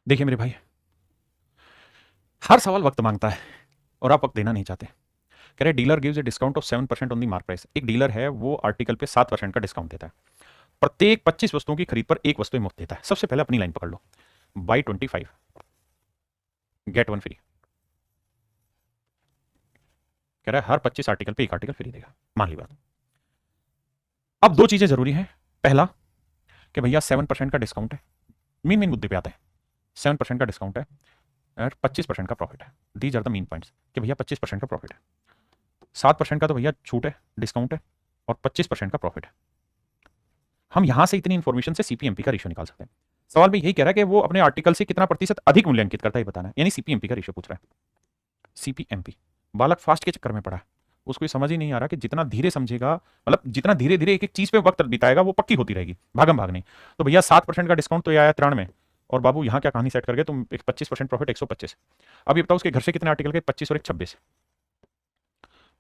देखिए मेरे भाई हर सवाल वक्त मांगता है और आप वक्त देना नहीं चाहते। कह रहे dealer gives A discount of 7% on the mark price. एक डीलर है वो आर्टिकल पे 7% का डिस्काउंट देता है, प्रत्येक 25 वस्तुओं की खरीद पर एक वस्तु मुफ्त देता है। सबसे पहले अपनी लाइन पकड़ लो, बाई 25 गेट 1 फ्री। कह रहा है हर 25 आर्टिकल पे एक आर्टिकल फ्री देगा, मान ली बात। अब दो चीजें जरूरी हैं, पहला कि भैया 7% का डिस्काउंट है, मेन मेन मुद्दे पे आता है। 7% का डिस्काउंट है और 25% का प्रॉफिट है। These are the main points कि भैया 25% का प्रॉफिट है, 7% का तो भैया छूट है, डिस्काउंट है, और 25% का प्रॉफिट है। हम यहां से इतनी इंफॉर्मेशन से सीपीएमपी का रेशियो निकाल सकते हैं। सवाल में यही कह रहा है कि वो अपने आर्टिकल से कितना प्रतिशत अधिक मूल्यांकित करता है बताना है, यानी सीपीएमपी का रेशियो पूछ रहा है। सीपीएमपी बालक फास्ट के चक्कर में पड़ा है, उसको समझ ही नहीं आ रहा कि जितना धीरे समझेगा, मतलब जितना धीरे धीरे एक एक चीज पे वक्त बिताएगा वो पक्की होती रहेगी, भागम भाग नहीं। तो भैया 7% का डिस्काउंट तो ये आया 93, और बाबू यहाँ क्या कहानी सेट कर गए तुम, एक 25% प्रॉफिट 125। अब ये बताओ उसके घर से कितने आर्टिकल गए 25 और 26,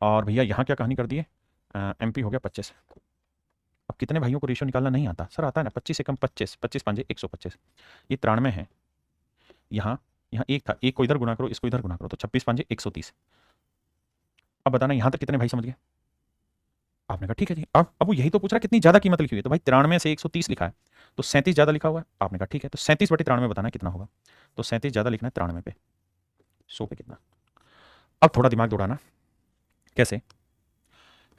और भैया यहाँ क्या कहानी कर दिए एमपी हो गया 25। अब कितने भाइयों को रेशियो निकालना नहीं आता सर? आता है ना, 25 से कम 25, 25 पांजे 125, ये 93 है। यहाँ यहाँ एक था, एक को इधर गुना करो इसको इधर गुना करो तो 26 पांजे 130। अब बताना यहाँ तक कितने भाई समझ गए? आपने कहा ठीक है जी। अब वो यही तो पूछ रहा है कितनी ज्यादा कीमत लिखी हुई है, तो भाई 93 से 130 लिखा है तो 37 ज्यादा लिखा हुआ है। आपने कहा ठीक है, तो 37 बटे 93 बताना कितना होगा, तो 37 ज्यादा लिखना है 93 पे, 100 पे कितना। अब थोड़ा दिमाग दौड़ाना, कैसे?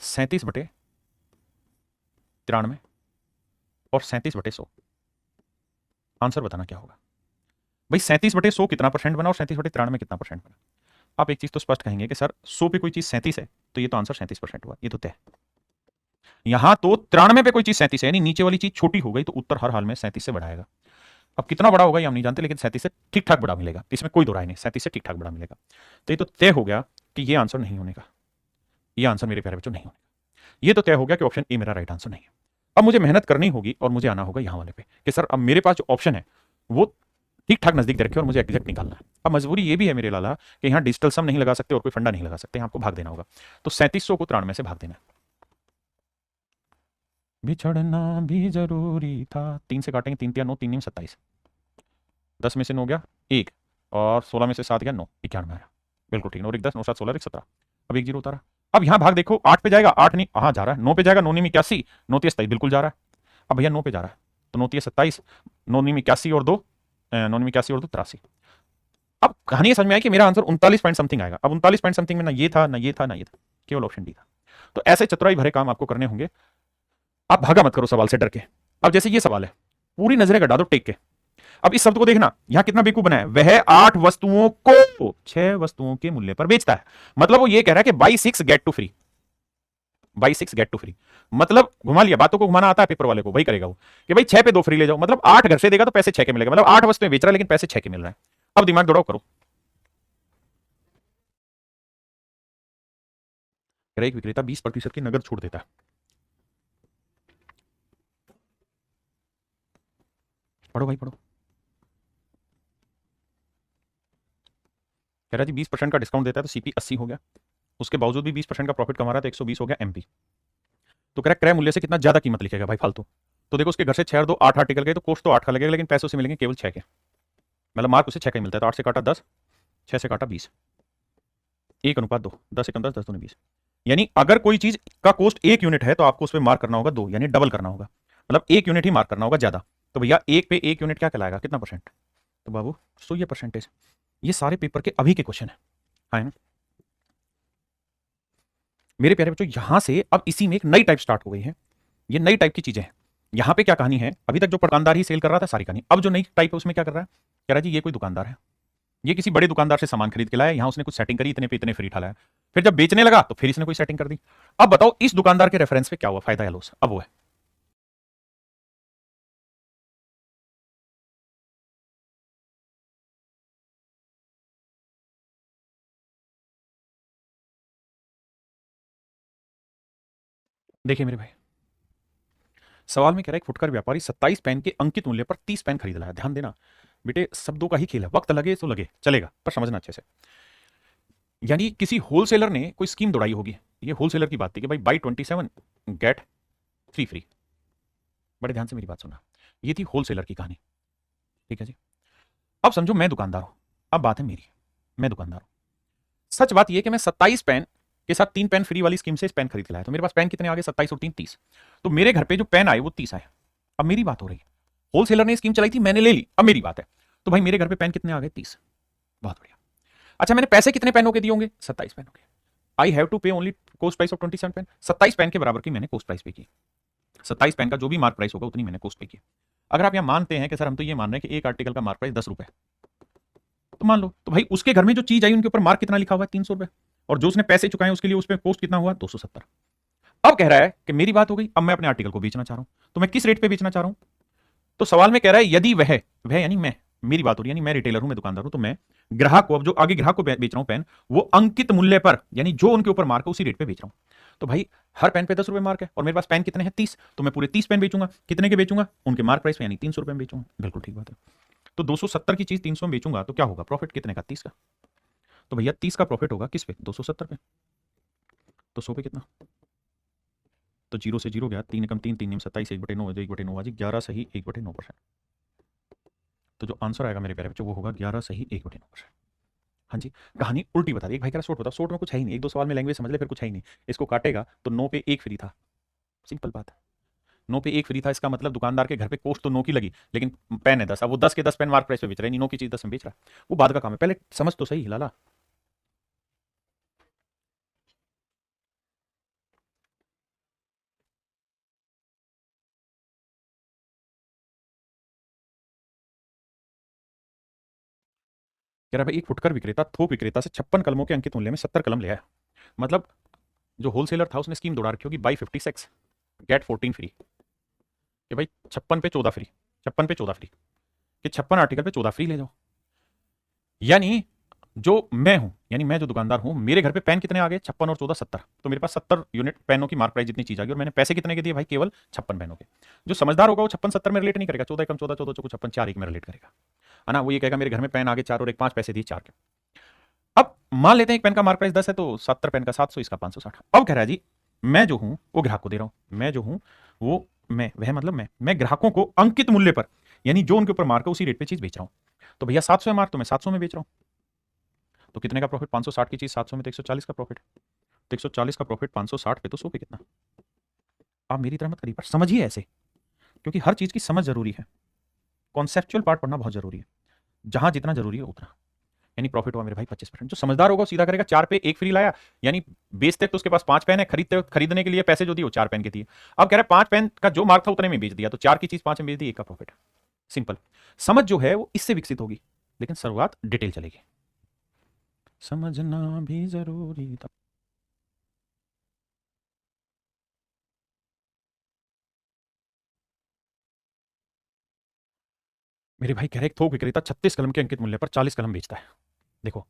37 बटे 93 और 37 बटे 100, आंसर बताना क्या होगा भाई। 37 बटे 100 कितना परसेंट बना और 37 बटे 93 कितना परसेंट बना? आप एक चीज तो स्पष्ट कहेंगे कि सर 100 पे कोई चीज 37 है तो ये तो आंसर 37% हुआ, ये तो तय। यहां तो 93 पे कोई चीज 37 है, यानी नीचे वाली चीज छोटी हो गई तो उत्तर हर हाल में 37 से बढ़ाएगा। अब कितना बड़ा होगा ये हम नहीं जानते, लेकिन 37 से ठीक ठाक बड़ा मिलेगा, इसमें कोई दो राय नहीं, 37 से ठीक ठाक बड़ा मिलेगा। तो ये तो तय हो गया कि ये आंसर नहीं होने का, ये आंसर मेरे प्यारे बच्चों नहीं होने का। ये तो तय हो गया कि ऑप्शन ए मेरा राइट आंसर नहीं है। अब मुझे मेहनत करनी होगी और मुझे आना होगा यहां वाले पे कि सर अब मेरे पास जो ऑप्शन है वो ठीक ठाक नजदीक दे रखे और मुझे एग्जैक्ट निकालना है। अब मजबूरी ये भी है मेरे लाला कि यहाँ डिजिटल सम नहीं लगा सकते और कोई फंडा नहीं लगा सकते, यहाँ आपको भाग देना होगा। तो 3700 को 93 से भाग देना है। बिछड़ना भी जरूरी था, 3 से काटेंगे, 3 तिया 9, 3 27, 10 में से 9 गया 1, और 16 में से 7 गया 9, 91 आया, बिल्कुल ठीक। 9 1 10, 9 7 16, 17, अब एक जीरो उतारा। अब यहाँ भाग देखो 8 पे जाएगा, 8 नहीं हाँ जा रहा है, 9 पे जाएगा, 9 में 81, 9 27 बिल्कुल जा रहा है। अब भैया 9 पे जा रहा है तो 9 27, 9 में 81 और 2, 9 में 81 और 2 83। अब कहानी समझ में आई कि मेरा आंसर 39 पॉइंट समथिंग आएगा। अब 39 पॉइंट समथिंग में ना ये था ना ये था ना ये था, केवल ऑप्शन डी था। तो ऐसे चतुराई भरे काम आपको करने होंगे, आप भागा मत करो सवाल से डर के। अब जैसे ये सवाल है, पूरी नजरें गड़ा दो टेक के। अब इस शब्द को देखना, यहां कितना बेवकूफ बना है, वह 8 वस्तुओं को 6 वस्तुओं के मूल्य पर बेचता है। मतलब वो ये कह रहा है कि buy 6 get two free, buy 6 get two free. मतलब घुमा लिया, बातों को घुमाना आता है पेपर वाले को, वही करेगा वो कि भाई 6 पे 2 फ्री ले जाओ, मतलब 8 घर से देगा तो पैसे 6 के मिलेगा, मतलब 8 वस्तुएं बेच रहा है लेकिन पैसे 6 के मिल रहे हैं। अब दिमाग दौड़ाओ करो। एक विक्रेता 20% की नगद छूट देता है। पढ़ो भाई पढ़ो। कह रहा जी 20% का डिस्काउंट देता है तो सीपी 80 हो गया, उसके बावजूद भी 20% का प्रॉफिट कमा रहा है तो 120 हो गया एमपी। तो कह रहा क्रय मूल्य से कितना ज्यादा कीमत लिखेगा भाई फालतू। तो देखो उसके घर से 6 और 2 8 आर्टिकल गए, तो कोस्ट तो 8 का लगेगा, लेकिन पैसे उसे मिलेंगे केवल 6 के, मतलब मार्क उसे 6 का ही मिलता है। तो 8 से काटा 10, 6 से काटा 20, 1:2, 10 एकम 10, 10 दूनी 20। यानी अगर कोई चीज का कोस्ट 1 यूनिट है तो आपको उस पर मार्क करना होगा 2, यानी डबल करना होगा, मतलब 1 यूनिट ही मार्क करना होगा ज्यादा। तो भैया 1 पे 1 यूनिट क्या कहलाएगा, कितना परसेंट? तो बाबू 100 ये परसेंटेज। ये सारे पेपर के अभी के क्वेश्चन है ना मेरे प्यारे बच्चों। यहां से अब इसी में एक नई टाइप स्टार्ट हो गई है, ये नई टाइप की चीजें हैं। यहां पे क्या कहानी है, अभी तक जो दुकानदार ही सेल कर रहा था सारी कहानी, अब जो नई टाइप है उसमें क्या कर रहा है, कह रहा है जी ये कोई दुकानदार है, ये किसी बड़े दुकानदार से सामान खरीद के लाया, यहां उसने कुछ सेटिंग करी, इतने पे इतने फ्री ठाला है, फिर जब बेचने लगा तो फिर इसने कोई सेटिंग कर दी। अब बताओ इस दुकानदार के रेफरेंस पे क्या हुआ, फायदा या लॉस? अब वो है देखिए मेरे भाई, सवाल में कह रहा है एक फुटकर व्यापारी 27 पेन के अंकित मूल्य पर 30 पेन खरीद लाया। ध्यान देना बेटे, शब्दों का ही खेल है, वक्त लगे तो लगे चलेगा, पर समझना अच्छे से। यानी किसी होलसेलर ने कोई स्कीम दौड़ाई होगी, ये होलसेलर की बात थी कि भाई बाई 27 गेट 3 फ्री। बड़े ध्यान से मेरी बात सुनना, ये थी होलसेलर की कहानी, ठीक है जी। अब समझो मैं दुकानदार हूं, अब बात है मेरी, मैं दुकानदार हूं। सच बात यह कि मैं 27 पेन के साथ 3 पेन फ्री वाली स्कीम से पेन खरीद के लाया, तो मेरे पास पेन कितने आ गए, 27 और 3 30। तो मेरे घर पे जो पेन आए वो 30 आए। अब मेरी बात हो रही है, होलसेलर ने स्कीम चलाई थी, मैंने ले ली, अब मेरी बात है। तो भाई मेरे घर पे पेन कितने आ गए, 30। बहुत बढ़िया। अच्छा मैंने पैसे कितने पेनों के दिए होंगे, 27 पेनों के। I have to pay only cost price of 27 pen, 27 pen के बराबर की मैंने कोस्ट प्राइस पे की। 27 पेन का जो भी मार्क प्राइस होगा उतनी मैंने कोस्ट पे की। अगर आप यहां मानते हैं कि सर हम तो ये मान रहे हैं कि एक आर्टिकल का मार्क प्राइस 10 रुपए, तो मान लो, तो भाई उसके घर में जो चीज आई उनके ऊपर मार्क कितना लिखा हुआ है, 300 रुपए, और जो उसने पैसे चुकाए उसके लिए उस पर कोस्ट कितना हुआ, 270। अब कह रहा है कि मेरी बात हो गई, अब मैं अपने आर्टिकल को बेचना चाह रहा हूं, तो मैं किस रेट पे बेचना चाह रहा हूं? तो सवाल में कह रहा है यदि वह यानी मैं, मेरी बात हो रही है, यानी मैं रिटेलर हूं, मैं दुकानदार हूं, तो मैं ग्राहक को, अब जो आगे ग्राहक को बेच रहा हूं पेन, वो अंकित मूल्य पर, यानी जो उनके ऊपर मार्क है उसी रेट पे बेच रहा हूं। तो भाई हर पेन पे 10 रुपए मार्क है और मेरे पास पेन कितने हैं, 30, तो मैं पूरे 30 पेन बेचूंगा। कितने के बेचूंगा, उनके मार्क प्राइस पे, यानी 300 रुपए में बेचूंगा। बिल्कुल ठीक बात है। तो 270 की चीज 300 में बेचूंगा तो क्या होगा, प्रॉफिट कितने का, 30 का। तो भैया 30 का प्रॉफिट होगा किस पे, 270 पे। तो 100 पे कितना, तो जीरो से जीरो गया, 3 एकम 3, 3 27, 1/9, 1/9 आज 11 सही 1/9%। तो जो आंसर आएगा मेरे प्यारे बच्चों वो होगा 11 सही 1/9%। हाँ जी, कहानी उल्टी बता दी। एक भाई कह रहा शॉर्ट बताओ, शॉर्ट में कुछ है ही नहीं, एक दो सवाल में लैंग्वेज समझ ले, फिर कुछ है ही नहीं। इसको काटेगा तो 9 पे 1 फ्री था, सिंपल बात है। 9 पे 1 फ्री था, इसका मतलब दुकानदार के घर पे कोस्ट तो 9 की लगी, लेकिन पेन है 10, अब वो 10 के 10 पेन मार्क प्राइस पे बेच रहा है, 9 की चीज 10 में बेच रहा है, वो बाद का काम है, पहले समझ तो सही लाला। कह रहा भाई एक फुटकर विक्रेता थोक विक्रेता से 56 कलमों के अंकित मूल्य में 70 कलम ले आया। मतलब जो होलसेलर था उसने स्कीम दौड़ा रखी होगी, बाई 56 गेट 14 फ्री, कि भाई 56 पे 14 फ्री, 56 पे 14 फ्री, कि 56 आर्टिकल पे 14 फ्री ले जाओ। यानी जो मैं हूं, यानी मैं जो दुकानदार हूं, मेरे घर पे पेन कितने आ गए, 56 और 14 70, तो मेरे पास 70 यूनिट पेनों की मार्क प्राइस जितनी चीज आ गई, और मैंने पैसे कितने के दिए भाई, केवल 56 पेनों के। जो समझदार होगा वो 56 70 में रिलेट नहीं करेगा, 14 कम 14 14 चौको 56 4 एक में रिलेट करेगा, है ना। वो ये कहेगा मेरे घर में पेन आगे 4 और एक 5 पैसे दिए 4 के। अब मान लेते हैं एक पेन का मार्क प्राइस 10 है, तो 70 पेन का 700, इसका 560। अब कह रहा है जी मैं जो हूं वो ग्राहक को दे रहा हूं, मैं जो हूं वो, मैं वह मतलब मैं ग्राहकों को अंकित मूल्य पर, यानी जो उनके ऊपर मार्क है उसी रेट पे चीज बेच रहा हूं। तो भैया 700 है मार्क, तो मैं 700 में बेच रहा हूं। तो कितने का प्रॉफिट, 560 की चीज 700 में, तो 140 का प्रॉफिट। तो 140 का प्रॉफिट 560 पे, तो 100 पे कितना। आप मेरी तरह मत करिए, पर समझिए ऐसे, क्योंकि हर चीज की समझ जरूरी है, कॉन्सेप्चुअल पार्ट पढ़ना बहुत जरूरी है, जहां जितना जरूरी है उतना। यानी प्रॉफिट हुआ मेरे भाई 25%। जो समझदार होगा वो सीधा करेगा, 4 पे 1 फ्री लाया, यानी बेचते तो उसके पास 5 पेन है, खरीदने के लिए पैसे जो दिए वो 4 पेन के दिए। अब कह रहा है 5 पेन का जो मार्क था उतने में बेच दिया, तो 4 की चीज 5 में बेच दी, 1 का प्रॉफिट। सिंपल। समझ जो है वो इससे विकसित होगी, लेकिन शुरुआत डिटेल चलेगी, समझना भी जरूरी था। मेरे भाई कह रहे एक थोक विक्रेता 36 कलम के अंकित मूल्य पर 40 कलम बेचता है। देखो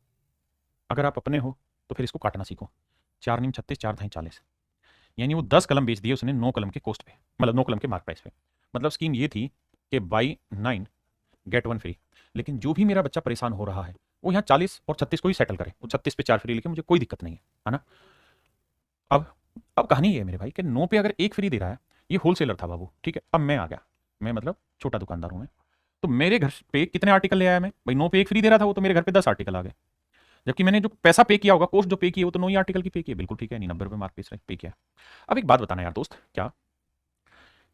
अगर आप अपने हो तो फिर इसको काटना सीखो, 4 नीम 36, 4 धाई 40, यानी वो 10 कलम बेच दिए उसने 9 कलम के कोस्ट पे, मतलब 9 कलम के मार्क प्राइस पे। मतलब स्कीम ये थी कि बाई 9 गेट 1 फ्री। लेकिन जो भी मेरा बच्चा परेशान हो रहा है वो यहाँ 40 और 36 को ही सेटल करे, वो 36 पे 4 फ्री लेके, मुझे कोई दिक्कत नहीं है ना। अब अब कहानी ये है मेरे भाई कि 9 पे अगर 1 फ्री दे रहा है, ये होलसेलर था बाबू, ठीक है। अब मैं आ गया, मैं मतलब छोटा दुकानदार हूं मैं, तो मेरे घर पे कितने आर्टिकल ले आया मैं भाई? 9 पे एक फ्री दे रहा था वो, तो मेरे घर पे 10 आर्टिकल आ गए। जबकि मैंने जो पैसा पे किया होगा, कॉस्ट जो पे की है वो तो 9 ही आर्टिकल की पे की है। बिल्कुल ठीक है, नहीं 90 रुपये मार्क पे किया। अब एक बात बताना यार दोस्त, क्या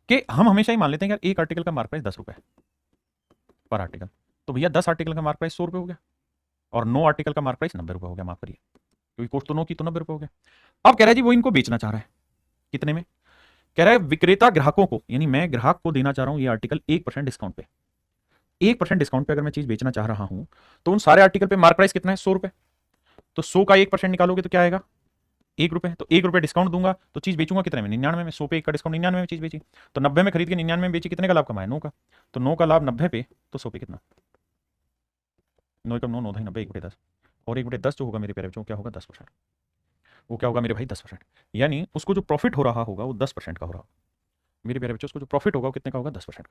कि हम हमेशा ही मान लेते हैं यार एक आर्टिकल का मार्क प्राइस 10 रुपये पर आर्टिकल, तो भैया 10 आर्टिकल का मार्क प्राइस 100 रुपये हो गया, और 9 आर्टिकल का मार्क प्राइस 90 रुपये हो गया, माफ करिए, क्योंकि कॉस्ट तो 9 की, तो 90 रुपये हो गया। अब कह रहा है जी वो इनको बेचना चाह रहा है, कितने में? कह रहा है विक्रेता ग्राहकों को, यानी मैं ग्राहक को देना चाह रहा हूं ये आर्टिकल 1% डिस्काउंट पे। 1% डिस्काउंट पे अगर मैं चीज बेचना चाह रहा हूं, तो उन सारे आर्टिकल पे मार्क प्राइस कितना है? 100 रुपए। तो 100 का 1% निकालोगे तो क्या आएगा? 1 रुपए। तो 1 रुपए डिस्काउंट दूंगा तो चीज बेचूंगा कितने में? 99 में। 100 पे 1 का डिस्काउंट, 99 में चीज बेची। तो 90 में खरीद के 99 में बेची, कितने का लाभ कमाया? 9 का। तो 9 का लाभ 90 पे, तो 100 पे कितना? 9 कम 9, 9 9 90, 1/10। और 1/10 जो होगा मेरे प्यारे बच्चों, क्या होगा? 10%। वो क्या होगा मेरे भाई? 10%। यानी उसको जो प्रॉफिट हो रहा होगा वो 10% का हो रहा होगा मेरे प्यारे बच्चों। उसको जो प्रॉफिट होगा वो कितने का होगा? 10%।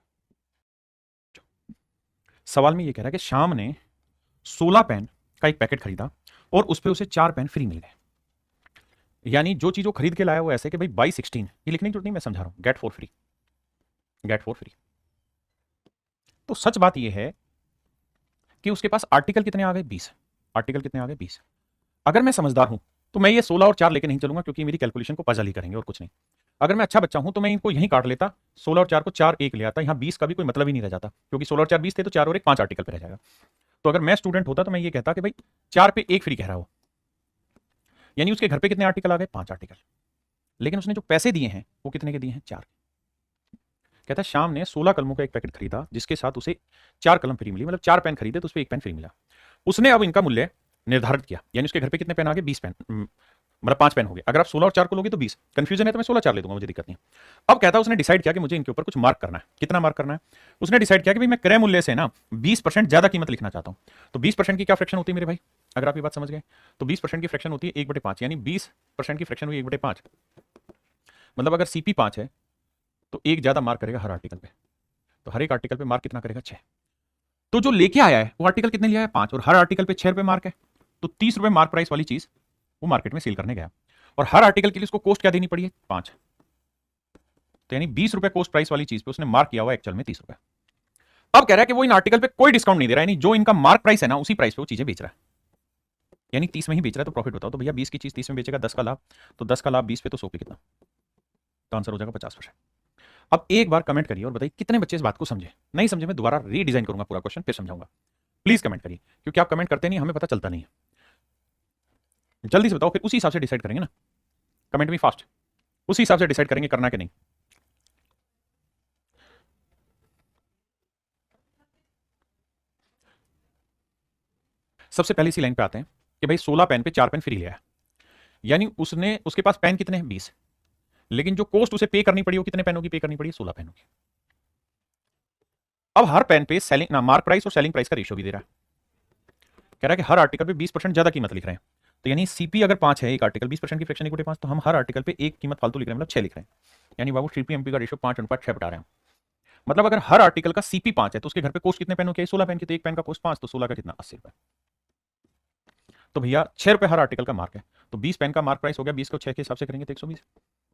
सवाल में ये कह रहा है कि शाम ने 16 पेन का एक पैकेट खरीदा और उस पर उसे 4 पेन फ्री मिल गए। यानी जो चीज वो खरीद के लाया वो ऐसे कि भाई बाई 16, ये लिखने की जरूरत नहीं, मैं समझा रहा हूं, get for free, get for free. तो सच बात यह है कि उसके पास आर्टिकल कितने आ गए? 20 आर्टिकल कितने आ गए? 20। अगर मैं समझदार हूं तो मैं ये 16 और 4 लेके नहीं चलूंगा, क्योंकि मेरी कैलकुलेशन को पजल ही करेंगे और कुछ नहीं। अगर मैं अच्छा बच्चा हूं तो मैं इनको यहीं काट लेता, 16 और 4 को 4 1 ले आता, यहां 20 का भी कोई मतलब ही नहीं रह जाता, क्योंकि 16 और 4 20 थे, तो 4 और 1 5 आर्टिकल पे रह जाएगा। तो अगर मैं स्टूडेंट होता तो मैं ये कहता कि भाई 4 पे 1 फ्री कह रहा हो, यानी उसके घर पे कितने आर्टिकल आ गए? 5 आर्टिकल। लेकिन उसने जो पैसे दिए हैं वो कितने के दिए हैं? 4। कहता है शाम ने 16 कलमों का एक पैकेट खरीदा जिसके साथ उसे 4 कलम फ्री मिली, मतलब 4 पेन खरीदे तो उस पर 1 पेन फ्री मिला। उसने अब इनका मूल्य निर्धारित किया, यानी उसके घर पे कितने पेन आ गए? 20 पेन, मतलब 5 पेन हो गए। अगर आप 16 और 4 को लोगे तो 20, कंफ्यूजन है तो मैं 16 4 ले दूंगा, मुझे दिक्कत नहीं है। अब कहता है उसने डिसाइड किया कि मुझे इनके ऊपर कुछ मार्क करना है। कितना मार्क करना है? उसने डिसाइड किया कि भाई मैं क्रय मूल्य से ना 20% ज्यादा कीमत लिखना चाहता हूं। तो 20% की क्या फ्रैक्शन होती है मेरे भाई, अगर आप ये बात समझ गए? तो 20% की फ्रैक्शन होती है 1/5, यानी 20% की फ्रैक्शन हुई 1/5। मतलब अगर सीपी 5 है तो एक ज्यादा मार्क करेगा हर आर्टिकल पे, तो हर एक आर्टिकल पे मार्क कितना करेगा? 6। तो जो लेके आया है वो आर्टिकल कितने लिया है? 5, और हर आर्टिकल पे 6 रुपए मार्क है, तो 30 रुपए मार्क प्राइस वाली चीज वो मार्केट में सेल करने गया, और हर आर्टिकल के लिए उसको कॉस्ट क्या देनी पड़ी है? 5। तो यानी 20 रुपए कॉस्ट प्राइस वाली चीज पे उसने मार्क किया हुआ एक्चुअल में 30 रुपए। अब कह रहा है कि वो इन आर्टिकल पे कोई डिस्काउंट नहीं दे रहा है, यानी जो इनका मार्क प्राइस है ना उसी प्राइस पे वो चीजें बेच रहा है, यानी 30 में ही बेच रहा है। तो प्रॉफिट बताओ, तो भैया 20 की चीज 30 में बेचेगा, 10 का लाभ, तो 10 का लाभ 20 पे, तो 100 पे कितना? तो आंसर हो जाएगा 50%। अब एक बार कमेंट करिए और बताइए कितने बच्चे इस बात को समझे। नहीं समझे मैं दोबारा रीडिजाइन करूंगा पूरा क्वेश्चन, फिर समझाऊंगा। प्लीज कमेंट करिए, क्योंकि आप कमेंट करते नहीं, हमें पता चलता नहीं है। जल्दी से बताओ, फिर उसी हिसाब से डिसाइड करेंगे ना। कमेंट भी फास्ट, उसी हिसाब से डिसाइड करेंगे करना कि नहीं। सबसे पहले इसी लाइन पे आते हैं कि भाई 16 पेन पे 4 पेन फ्री लिया है, यानी उसने, उसके पास पेन कितने हैं? 20। लेकिन जो कॉस्ट उसे पे करनी पड़ी वो कितने पेनों की पे करनी पड़ी? 16 पेनों की। अब हर पेन पे सेलिंग ना मार्क प्राइस और सेलिंग प्राइस का रेशियो भी दे रहा है। कह रहा है कि हर आर्टिकल पे 20% ज्यादा कीमत लिख रहे हैं, तो यानी सीपी अगर 5 है, एक आर्टिकल 20% की फ्रैक्शन 1/5, तो हम हर आर्टिकल पे एक कीमत फालतू लिख रहे हैं, मतलब 6 लिख रहे हैं। यानी बाबू सीपीएमपी का रेशियो 5:6 बता रहे हैं। मतलब अगर हर आर्टिकल का सीपी 5 है तो उसके घर पे कॉस्ट कितने पेनों की? 16 पेन की, तो एक पेन का कॉस्ट 5, तो 16 का कितना? 80 रुपए। तो भैया 6 रुपए हर आर्टिकल का मार्क है, तो 20 पेन का मार्क प्राइस हो गया, 20 को 6 के हिसाब से करेंगे तो 120,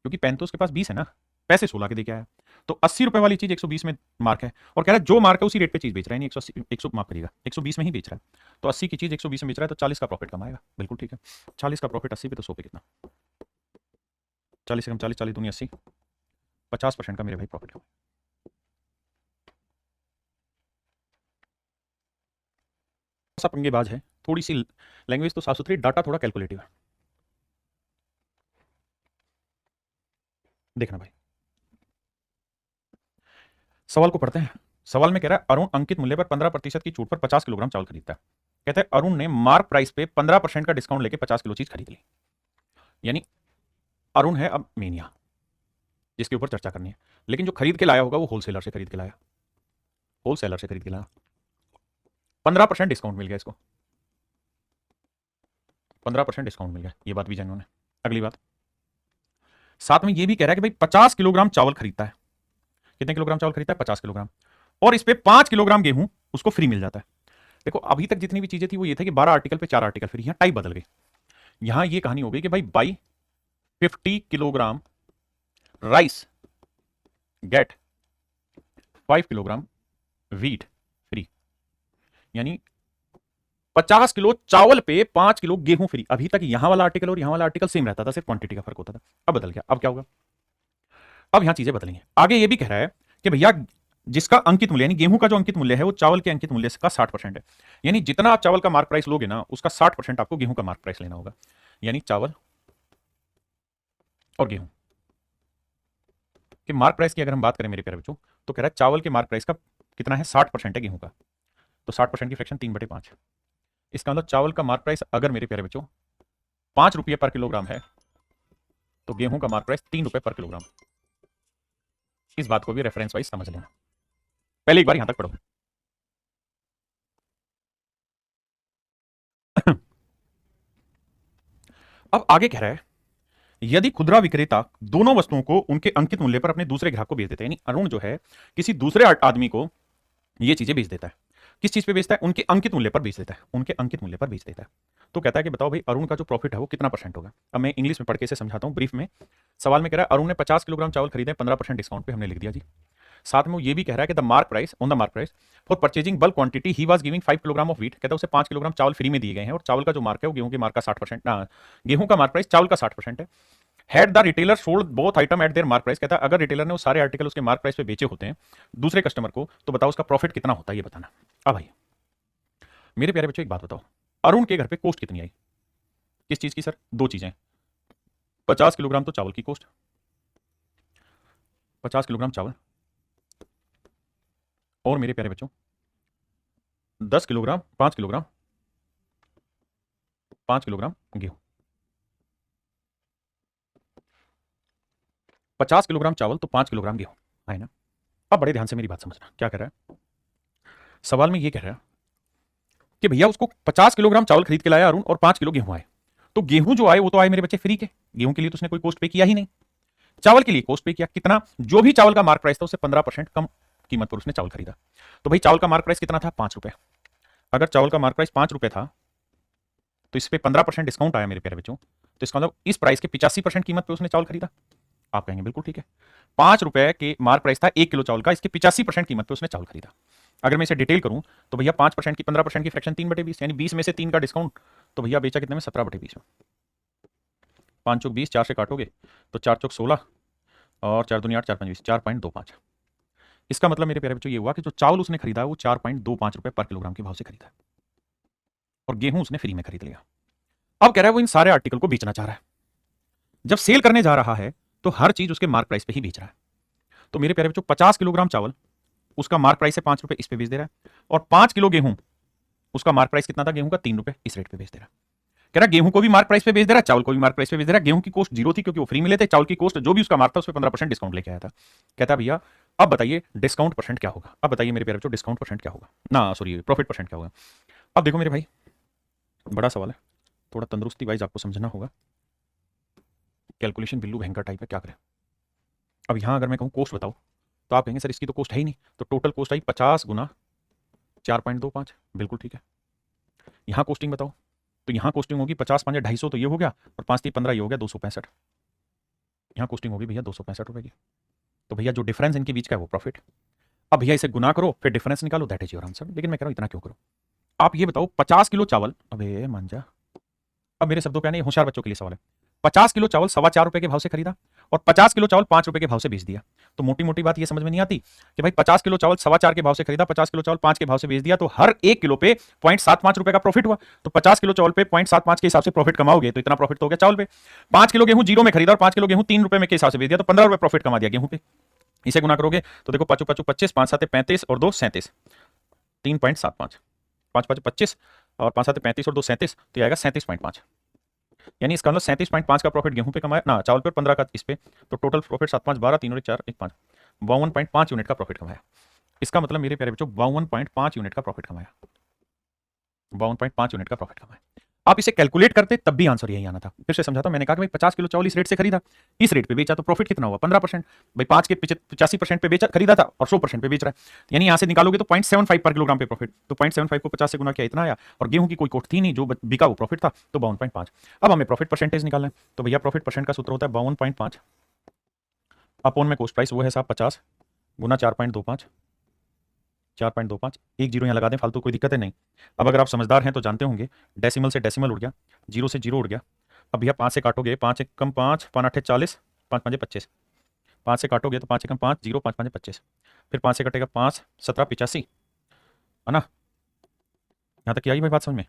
क्योंकि पेन तो उसके पास 20 है ना, पैसे 16 के दे के आया। तो 80 रुपए वाली चीज 120 में मार्क है, और कह रहा है जो मार्क है उसी रेट पे चीज बेच रहा है, नहीं 180, 100 मार्क करिएगा, 120 में ही बेच रहा है। तो 80 की चीज 120 में बेच रहा है, तो 40 का प्रॉफिट कमाएगा। बिल्कुल ठीक है, 40 का प्रॉफिट 80 पे, तो 100 पे कितना? 40 से कम 40, 40 दूनी 80, 50% का मेरे भाई प्रॉफिट है। सा पंगेबाज है, थोड़ी सी लैंग्वेज तो साफ सुथरी, डाटा थोड़ा कैलकुलेटिव है। देखना भाई, सवाल को पढ़ते हैं। सवाल में कह रहा है अरुण अंकित मूल्य पर 15% की छूट पर 50 किलोग्राम चावल खरीदता है। कहते हैं अरुण ने मार्क प्राइस पे 15% का डिस्काउंट लेके 50 किलो चीज खरीद ली। यानी अरुण है अब मेनिया जिसके ऊपर चर्चा करनी है, लेकिन जो खरीद के लाया होगा वो होलसेलर से खरीद के लाया, होलसेलर से खरीद के लाया। 15% डिस्काउंट मिल गया इसको, 15% डिस्काउंट मिल गया, ये बात भी जानी उन्होंने। अगली बात, साथ में ये भी कह रहा है कि भाई 50 किलोग्राम चावल खरीदता है। कितने किलोग्राम चावल खरीदता है? 50 किलोग्राम, और इस पे 5 किलोग्राम गेहूं उसको फ्री मिल जाता है। देखो अभी तक जितनी भी चीजें थी वो ये थे कि 12 आर्टिकल पे 4 आर्टिकल फ्री, यहां टाइप बदल गई। यहां ये कहानी हो गई कि भाई buy 50 kilogram rice get 5 kilogram wheat free, यानी 50 किलो चावल पे 5 किलो गेहूं फ्री। अभी तक यहां वाला आर्टिकल और यहां वाला आर्टिकल सेम रहता था, सिर्फ क्वांटिटी का फर्क होता था। अब बदल गया। अब क्या होगा? अब यहां चीजें बदलेंगी। आगे ये भी कह रहा है कि भैया जिसका अंकित मूल्य यानी गेहूं का जो अंकित मूल्य है वो चावल के अंकित मूल्य का 60% है। यानी जितना आप चावल का मार्क प्राइस लोगे ना उसका 60% आपको गेहूं का मार्क प्राइस लेना होगा। यानी चावल और गेहूं के मार्क प्राइस की अगर हम बात करें मेरे प्यारे बच्चों, तो कह रहा है चावल के मार्क प्राइस का कितना है? 60% है गेहूं का। तो 60% की फ्रैक्शन 3/5। इसका मतलब चावल का मार्क प्राइस अगर मेरे प्यारे बच्चों 5 रुपये पर किलोग्राम है तो गेहूं का मार्क प्राइस 3 रुपये पर किलोग्राम। इस बात को भी रेफरेंस वाइज समझ लेना। पहले एक बार यहां तक पढ़ो। अब आगे कह रहा है यदि खुदरा विक्रेता दोनों वस्तुओं को उनके अंकित मूल्य पर अपने दूसरे ग्राहक को बेच देते हैं, यानी अरुण जो है किसी दूसरे आदमी को ये चीजें बेच देता है। किस चीज पे बेचता है? उनके अंकित मूल्य पर बेच देता है। उनके अंकित मूल्य पर बेच देता है। तो कहता है कि बताओ भाई अरुण का जो प्रॉफिट है वो कितना परसेंट होगा। अब मैं इंग्लिश में पढ़ के इसे समझाता हूं ब्रीफ में। सवाल में कह रहा है अरुण ने 50 किलोग्राम चावल खरीदे 15% डिस्काउंट पे, हमने लिख दिया जी। साथ में वो ये भी कह रहा है कि the mark price on the mark price for purchasing bulk quantity he was giving 5 kilogram of wheat. कहता है उसे 5 किलोग्राम चावल फ्री में दिए गए हैं और चावल का जो मार्क है वो गेहूं के मार्क का 60%, गेहूं का मार्क प्राइस चावल का 60% है। Had the retailer sold both item eight their mark price. कहता है अगर रिटेलर ने वो सारे आर्टिकल उसके मार्क प्राइस पे बेचे होते हैं दूसरे कस्टमर को, तो बताओ उसका प्रॉफिट कितना होता है ये बताना। अब भाई मेरे प्यारे बच्चों एक बात बताओ, अरुण के घर पे कॉस्ट कितनी आई? किस चीज की सर? दो चीजें। 50 किलोग्राम तो चावल की कॉस्ट, 50 किलोग्राम चावल, और मेरे प्यारे बच्चों 10 किलोग्राम 5 किलोग्राम 5 किलोग्राम गेहूं। 50 किलोग्राम चावल तो 5 किलोग्राम गेहूं, है ना? अब बड़े ध्यान से मेरी बात समझना। क्या कह रहा है सवाल में? ये कह रहा है कि भैया उसको 50 किलोग्राम चावल खरीद के लाया अरुण और 5 किलो गेहूं आए। तो गेहूं जो आए वो तो आए मेरे बच्चे फ्री के। गेहूं के लिए तो उसने कोई कॉस्ट पे किया ही नहीं। चावल के लिए कॉस्ट पे किया। कितना? जो भी चावल का मार्क प्राइस था उससे 15% कम कीमत पर उसने चावल खरीदा। तो भाई चावल का मार्क प्राइस कितना था? 5 रुपए। अगर चावल का मार्क प्राइस 5 रुपए था तो इस पे 15% डिस्काउंट आया मेरे प्यारे बच्चों, तो इसका मतलब इस प्राइस के 85% कीमत पे उसने चावल खरीदा। आप कहेंगे बिल्कुल ठीक है, 5 रुपए के मार्क प्राइस था 1 किलो चावल का, इसके 85% कीमत पे उसने चावल खरीदा। अगर मैं इसे डिटेल करूं तो भैया 5% की 15% की फ्रैक्शन 3/20, यानी 20 में से 3 का डिस्काउंट, तो भैया बेचा कितने में? 17/20 में। 5 चौक 20, 4 से काटोगे तो 4 चौक 16 और 4 दूनी 8, 4 5 20, 4.25। इसका मतलब मेरे प्यारे बच्चों ये हुआ कि जो चावल उसने खरीदा वो 4.25 रुपए पर किलोग्राम के भाव से खरीदा और गेहूं उसने फ्री में खरीद लिया। अब कह रहा है वो इन सारे आर्टिकल को बेचना चाह रहा है। जब सेल करने जा रहा है तो हर चीज उसके मार्क प्राइस पे ही बेच रहा है। तो मेरे प्यारे बच्चों 50 किलोग्राम चावल उसका मार्क प्राइस है 5 रुपए, इस पे बेच दे रहा है। और 5 किलो गेहूं उसका मार्क प्राइस कितना था? गेहूं का 3 रुपए, इस रेट पे बेच दे रहा है। कह रहा गेहूं को भी मार्क प्राइस पे बेच दे रहा है, चावल को भी मार्क प्राइस पे बेच दे रहा है। गेहूं की कॉस्ट 0 थी क्योंकि वो फ्री मिले थे। चावल की कॉस्ट जो भी उसका मार्क था उस पर 15% डिस्काउंट लेके आया था। कहता भैया अब बताइए डिस्काउंट परसेंट क्या होगा। अब बताइए मेरे प्यारे बच्चों डिस्काउंट परसेंट क्या होगा, ना सॉरी प्रॉफिट परसेंट क्या होगा। अब देखो मेरे भाई बड़ा सवाल है, थोड़ा तंदुरुस्ती वाइज आपको समझना होगा। कैलकुलेशन बिल्लू भयंकर टाइप है, क्या करें। अब यहां अगर मैं कहूं कॉस्ट बताओ तो आप कहेंगे सर इसकी तो कॉस्ट है ही नहीं। तो टोटल कॉस्ट आई 50 गुना 4.25, बिल्कुल ठीक है। यहां कॉस्टिंग बताओ तो यहां कॉस्टिंग होगी 50 5 250, तो ये हो गया, और 5 3 15 ये हो गया 265। यहां कॉस्टिंग होगी भैया 265 रुपए की। तो भैया जो डिफरेंस इनके बीच का है वो प्रॉफिट। अब भैया इसे गुना करो फिर डिफरेंस निकालो, दैट इज योर आंसर। लेकिन मैं कह रहा हूं इतना क्यों करो। आप ये बताओ 50 किलो चावल, अबे मान जा, अब मेरे शब्दों पे आने, होशियार बच्चों के लिए सवाल है। 50 किलो चावल 4.25 रुपए के भाव से खरीदा और 50 किलो चावल 5 रुपए के भाव से बेच दिया। तो मोटी मोटी बात ये समझ में नहीं आती कि भाई 50 किलो चावल 4.25 के भाव से खरीदा, 50 किलो चावल 5 के भाव से बेच दिया, तो हर 1 किलो पे 0.75 रुपए का प्रॉफिट हुआ। तो 50 किलो चावल पे 0.75 के हिसाब से प्रॉफिट कमाओगे तो इतना प्रॉफिट तो हो गया चावल पे। 5 किलो गेहूं 0 में खरीदा और 5 किलो गेहूं 3 रुपए में के हिसाब से बेच दिया, तो 15 रुपए प्रॉफिट कमा दिया गेहूं पे। इसे गुना करोगे तो देखो 5 5 25, 5 7 35 और 2 37, 3.75, 5 5 25 और 5 7 35 और 2 37, तो आएगा 37.5। यानी इसका मतलब 37.5 का प्रॉफिट गेहूं पे कमाया ना, चावल पे, 15 का इस पे, तो टोटल प्रॉफिट 7 5 12 3 और 1 4 1 5, 52.5 यूनिट का प्रॉफिट कमाया। इसका मतलब मेरे प्यारे बच्चों 52.5 यूनिट का प्रॉफिट कमाया, 52.5 यूनिट का प्रॉफिट कमाया। आप इसे कैलकुलेट करते तब भी आंसर यही आना था। फिर से समझाता हूं, मैंने कहा कि भाई 50 किलो चावल इस रेट से खरीदा, इस रेट पे बेचा, तो प्रॉफिट कितना हुआ? 15%। भाई 5 के 85% पे बेचा खरीदा था और 100% पे बेच रहा है, यानी यहां से निकालोगे तो 0.75 पर किलोग्राम पे प्रॉफिट। तो 0.75 को 50 से गुना किया, इतना आया। और गेहूं की कोई कोट थी नहीं, जो बिका वो प्रॉफिट था, तो 52.5। अब हमें प्रॉफिट परसेंटेज निकालना है, तो भैया प्रॉफिट परसेंट का सूत्र होता है 52.5 अपॉन में कॉस्ट प्राइस, वो है साहब 50, गुना 4.25, 4.25, एक जीरो यहाँ लगा दें, फालतू कोई दिक्कत है नहीं। अब अगर आप समझदार हैं तो जानते होंगे, डेसिमल से डेसिमल उड़ गया, जीरो से जीरो उड़ गया। अब भैया 5 से काटोगे, 5 एक कम 5, 5 8 40, 5 5 25, 5 से काटोगे तो 5 एक कम 5, 0 5 5 25, फिर 5 से कटेगा 5 17 85, है ना। यहाँ तक आई भाई बात समझ में।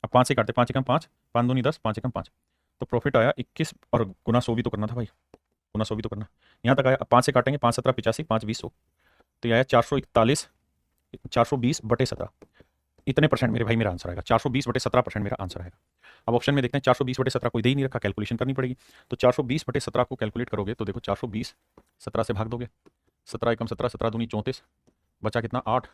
अब 5 से काटते, 5 एकम 5, 5 दूनी 10, 5 एकम 5, तो प्रॉफिट आया 21, और गुना 100 भी तो करना था भाई, गुना 100 भी तो करना। यहाँ तक आया। अब 5 से काटेंगे, 5 17 85, 5 20 100, तो ये आया 441, 420/17, इतने परसेंट मेरे भाई मेरा आंसर आएगा। 420/17% मेरा आंसर आएगा। अब ऑप्शन में देखते हैं, 420/17 कोई दे ही नहीं रखा, कैलकुलेशन करनी पड़ेगी। तो 420/17 को कैलकुलेट करोगे तो देखो 420 17 से भाग दोगे, 17 एकम 17, 17 दूनी 34, बचा कितना 8,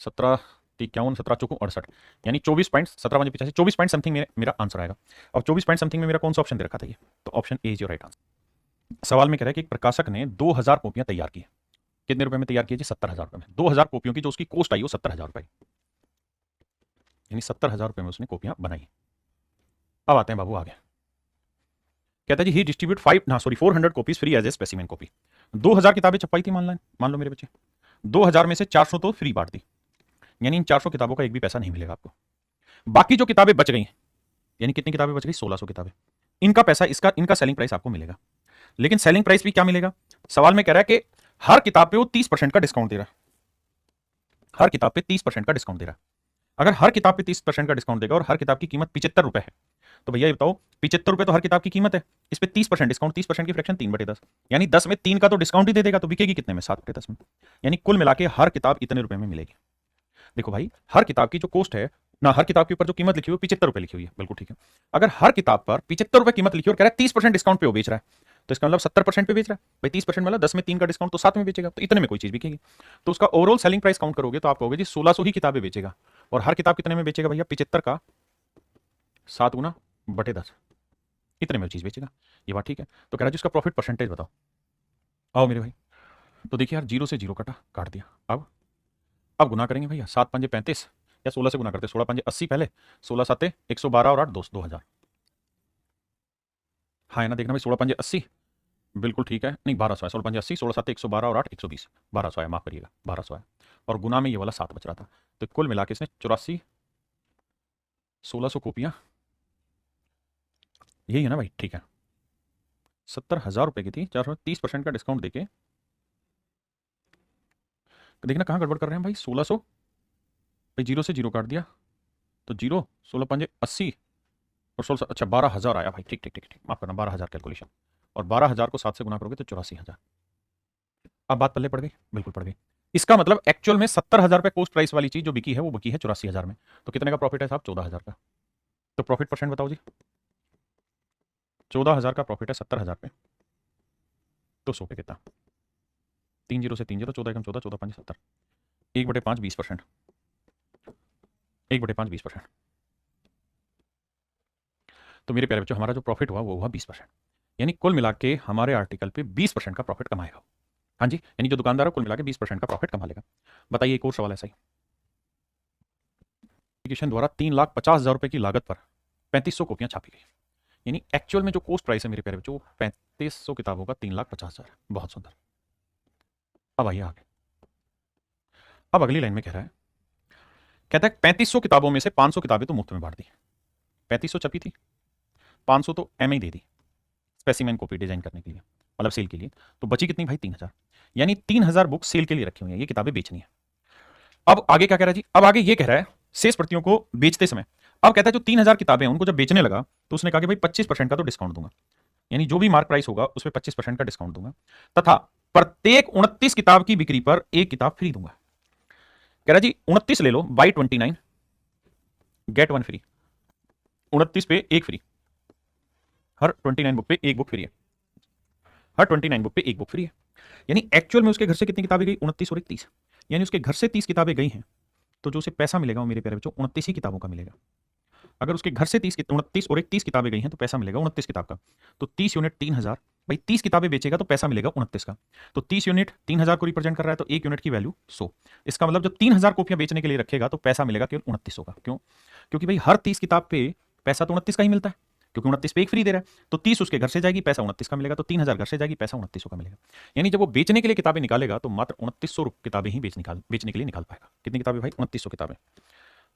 17 51, 17 चौको 68, यानी 24 पॉइंट 17 5 85, 24 पॉइंट समथिंग मेरा आंसर आएगा। अब 24 पॉइंट समथिंग में मेरा कौन सा ऑप्शन दे रखा था ये, तो option A is your right answer. सवाल में कह रहा है कि एक प्रकाशक ने 2000 कॉपियां तैयार की। कितने रुपए में तैयार की जी? 70,000 रुपए में। 2000 कॉपियों की जो उसकी कॉस्ट आई वो 70,000 रुपए, यानी 70,000 रुपए में उसने कॉपियां बनाई। अब आते हैं बाबू आगे। कहता है जी he distribute 400 copies free as a specimen copy. 2000 किताबें छपाई थी मान लो मेरे बच्चे, 2000 में से 400 तो फ्री बांट दी, यानी इन 400 किताबों का एक भी पैसा नहीं मिलेगा आपको। बाकी जो किताबें बच गई, यानी कितनी किताबें बच गई? 1600 किताबें, इनका पैसा, इनका सेलिंग प्राइस आपको मिलेगा। लेकिन सेलिंग प्राइस भी क्या मिलेगा? सवाल में कह रहा है कि हर किताब पे वो 30% का डिस्काउंट दे रहा है, हर किताब पे 30% का डिस्काउंट दे रहा है। अगर हर किताब पे 30% का डिस्काउंट देगा और हर किताब की कीमत 75 रुपए है, तो भैया ये बताओ 75 रुपए तो हर किताब की कीमत है, इस पे 30% डिस्काउंट, 30% की फ्रैक्शन 3/10, यानी 10 में 3 का तो डिस्काउंट ही दे देगा, तो बिकेगी कितने में? 7/10 में, यानी कुल मिला के हर किताब इतने रुपए में मिलेगी। देखो भाई, हर किताब की जो कॉस्ट है ना, हर किताब के ऊपर जो कीमत लिखी हुई है 75 रुपए लिखी हुई है, बिल्कुल ठीक है। अगर हर किताब पर 75 रुपए कीमत लिखी और कह रहा है 30% डिस्काउंट पे वो बेच रहा है, तो इसका मतलब 70% पे बेच रहा है भाई। 30% वाला 10 में 3 का डिस्काउंट, तो 7 में बेचेगा, तो इतने में कोई चीज बिकेगी। तो उसका ओवरऑल सेलिंग प्राइस काउंट करोगे तो आप कहोगे जी 1600 ही किताबें बेचेगा, और हर किताब कितने में बेचेगा भैया? 75 का 7×10, इतने में चीज बेचेगा। ये बात ठीक है। तो कह रहा है जी उसका प्रॉफिट परसेंटेज बताओ। आओ मेरे भाई, तो देखिए यार, 0 से 0 कटा, काट दिया। अब गुना करेंगे भैया, 7 5 35, या 16 से गुना करते, 16 5 80 पहले, 16 7 112, और 8 2000। हाँ है ना, देखना भाई, 16 5 80, बिल्कुल ठीक है, नहीं 1200 है, 16 5 80, 16 7 112, और 8 120, 1200 है, माफ करिएगा 1200 है, और गुना में ये वाला 7 बच रहा था। तो कुल मिला के इसने 84 1600 कॉपियां, यही है ना भाई, ठीक है। 70,000 रुपए की थी, 430% का डिस्काउंट देके, देखना कहाँ गड़बड़ कर रहे हैं भाई। 1600 भाई, 0 से 0 काट दिया, तो 0 16 5 80, और 16, अच्छा 12,000 आया भाई, ठीक ठीक ठीक ठीक, माफ करना 12,000 कैलकुलेशन, और 12,000 को 7 से गुना करोगे तो 84,000। अब बात पल्ले पड़ गई, बिल्कुल पड़ गई। इसका मतलब एक्चुअल में 70,000 रुपए कॉस्ट प्राइस वाली चीज जो बिकी है वो बिकी है 84,000 में। तो कितने का प्रॉफिट है साहब? 14,000 का। तो प्रॉफिट परसेंट बताओ जी। 14,000 का प्रॉफिट है 70,000 पे, तो 100 पे कितना? 3 0 से 3 0, 14 एकम 14, 14 5 70, 1/5 20%, 1/5 20%। तो मेरे प्यारे बच्चों, हमारा जो प्रॉफिट हुआ वो हुआ 20%, यानी कुल मिला के हमारे आर्टिकल पे 20% का प्रॉफिट कमाएगा। हाँ जी, यानी जो दुकानदार है कुल मिला के 20% का प्रॉफिट कमा लेगा। बताइए एक और सवाल ऐसा ही। एप्लीकेशन द्वारा 3,50,000 रुपए की लागत पर 3500 कॉपियां छापी गई, यानी एक्चुअल में जो कॉस्ट प्राइस है मेरे प्यारे बच्चों वो 3500 किताबों का 3,50,000 है। बहुत सुंदर। अब आइए आगे। अब अगली लाइन में कह रहा है, कहता है 3500 किताबों में से 500 किताबें तो मुफ्त में बांट दी। 3500 छपी थी, 500 तो एमए दे दी स्पेसिमेन कॉपी डिजाइन करने के लिए, मतलब सेल के लिए। तो बची कितनी भाई? 3,000, यानी 3,000 बुक सेल के लिए रखी हुई है, ये किताबें बेचनी है। अब आगे क्या कह रहा है जी? अब आगे ये कह रहा है शेष प्रतियों को बेचते समय, अब कहता है जो 3,000 किताबें हैं उनको जब बेचने लगा तो उसने कहा कि भाई 25% का तो डिस्काउंट दूंगा, यानी जो भी मार्क प्राइस होगा उसमें 25% का डिस्काउंट दूंगा, तथा प्रत्येक 29 किताब की बिक्री पर एक किताब फ्री दूंगा। कह रहा जी 29 ले लो, बाई 29 गेट 1 फ्री, 29 पे एक फ्री, हर 29 बुक पे एक बुक फ्री है, हर 29 बुक पे एक बुक फ्री है। यानी एक्चुअल में उसके घर से कितनी किताबें गई? 29 और 30, यानी उसके घर से 30 किताबें गई हैं, तो जो उसे पैसा मिलेगा वो मेरे प्यारे बच्चों 29 ही किताबों का मिलेगा। अगर उसके घर से 29 और 30 किताबें गई हैं तो पैसा मिलेगा 29 किताब का, तो 30 यूनिट 3,000, भाई 30 किताबें बेचेगा तो पैसा मिलेगा 29 का, तो 30 यूनिट 3,000 को रिप्रेजेंट कर रहा है, तो एक यूनिट की वैल्यू 100। इसका मतलब जब 3,000 कॉपियां बेचने के लिए रखेगा तो पैसा मिलेगा केवल 2900 का। क्यों? क्योंकि भाई हर 30 किताब पे पैसा तो 29 का ही मिलता है, क्योंकि 29 पे एक फ्री दे रहा है, तो 30 उसके घर से जाएगी, पैसा 29 का मिलेगा, तो 3000 घर से जाएगी, पैसा 2900 का मिलेगा। यानी जब वो बेचने के लिए किताबें निकालेगा तो मात्र 2900 किताबें ही बेचने के लिए निकाल पाएगा। कितनी किताबें भाई? 2900 किताबें।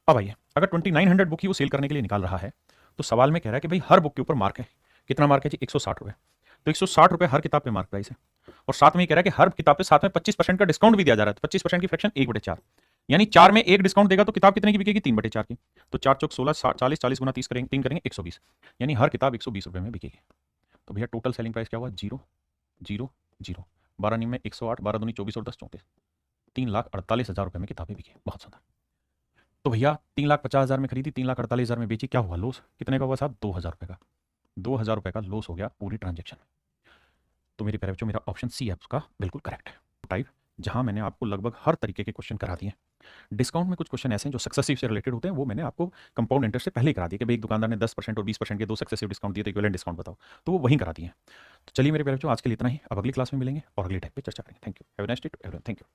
अब आइए, अगर 2900 बुक ही वो सेल करने के लिए निकाल रहा है, तो सवाल में कह रहा है कि भाई हर बुक के ऊपर मार्क है। कितना मार्क है जी? 160 रुपये। तो 160 रुपये हर किताब पे मार्क प्राइस है, और साथ में ये कह रहा है कि हर किताब पे साथ में 25% का डिस्काउंट भी दिया जा रहा है। 25% की फ्रैक्शन 1/4, यानी 4 में एक डिस्काउंट देगा तो किताब कितने की बिकेगी? 3/4 की। तो 4 चौक 16, 40, 40 गुना 30 करेंगे, 3 करेंगे 120, यानी हर किताब 120 रुपये में बिकेगी। तो भैया टोटल सेलिंग प्राइस क्या हुआ? 0 0 0, 12 निम में 108, 12 दूनी 24 और 10 34, 3,48,000 रुपये में किताबें बिकी। बहुत सुंदर। तो भैया 3,50,000 में खरीदी, 3,48,000 में बेची, क्या हुआ? लॉस कितने का हुआ साहब? 2,000 रुपये का। 2,000 रुपये का लॉस हो गया पूरी ट्रांजेक्शन में। तो मेरे प्यारे बच्चों, मेरा ऑप्शन सी है उसका बिल्कुल करेक्ट है। टाइप जहां मैंने आपको लगभग हर तरीके के क्वेश्चन करा दिए। डिस्काउंट में कुछ क्वेश्चन ऐसे हैं जो सक्सेसिव से रिलेटेड होते हैं, वो मैंने आपको कंपाउंड इंटरेस्ट से पहले ही करा दिया कि भाई एक दुकानदार ने 10% और 20% के दो सक्सेसिव डिस्काउंट दिए, तो इक्विवेलेंट डिस्काउंट बताओ, तो वो वहीं करा दिए हैं। तो चलिए मेरे प्यारे बच्चों, आज के लिए इतना ही। अब अगली क्लास में मिलेंगे और अगले टाइप पे चर्चा करेंगे। Thank you. Have a nice day to everyone. Thank you.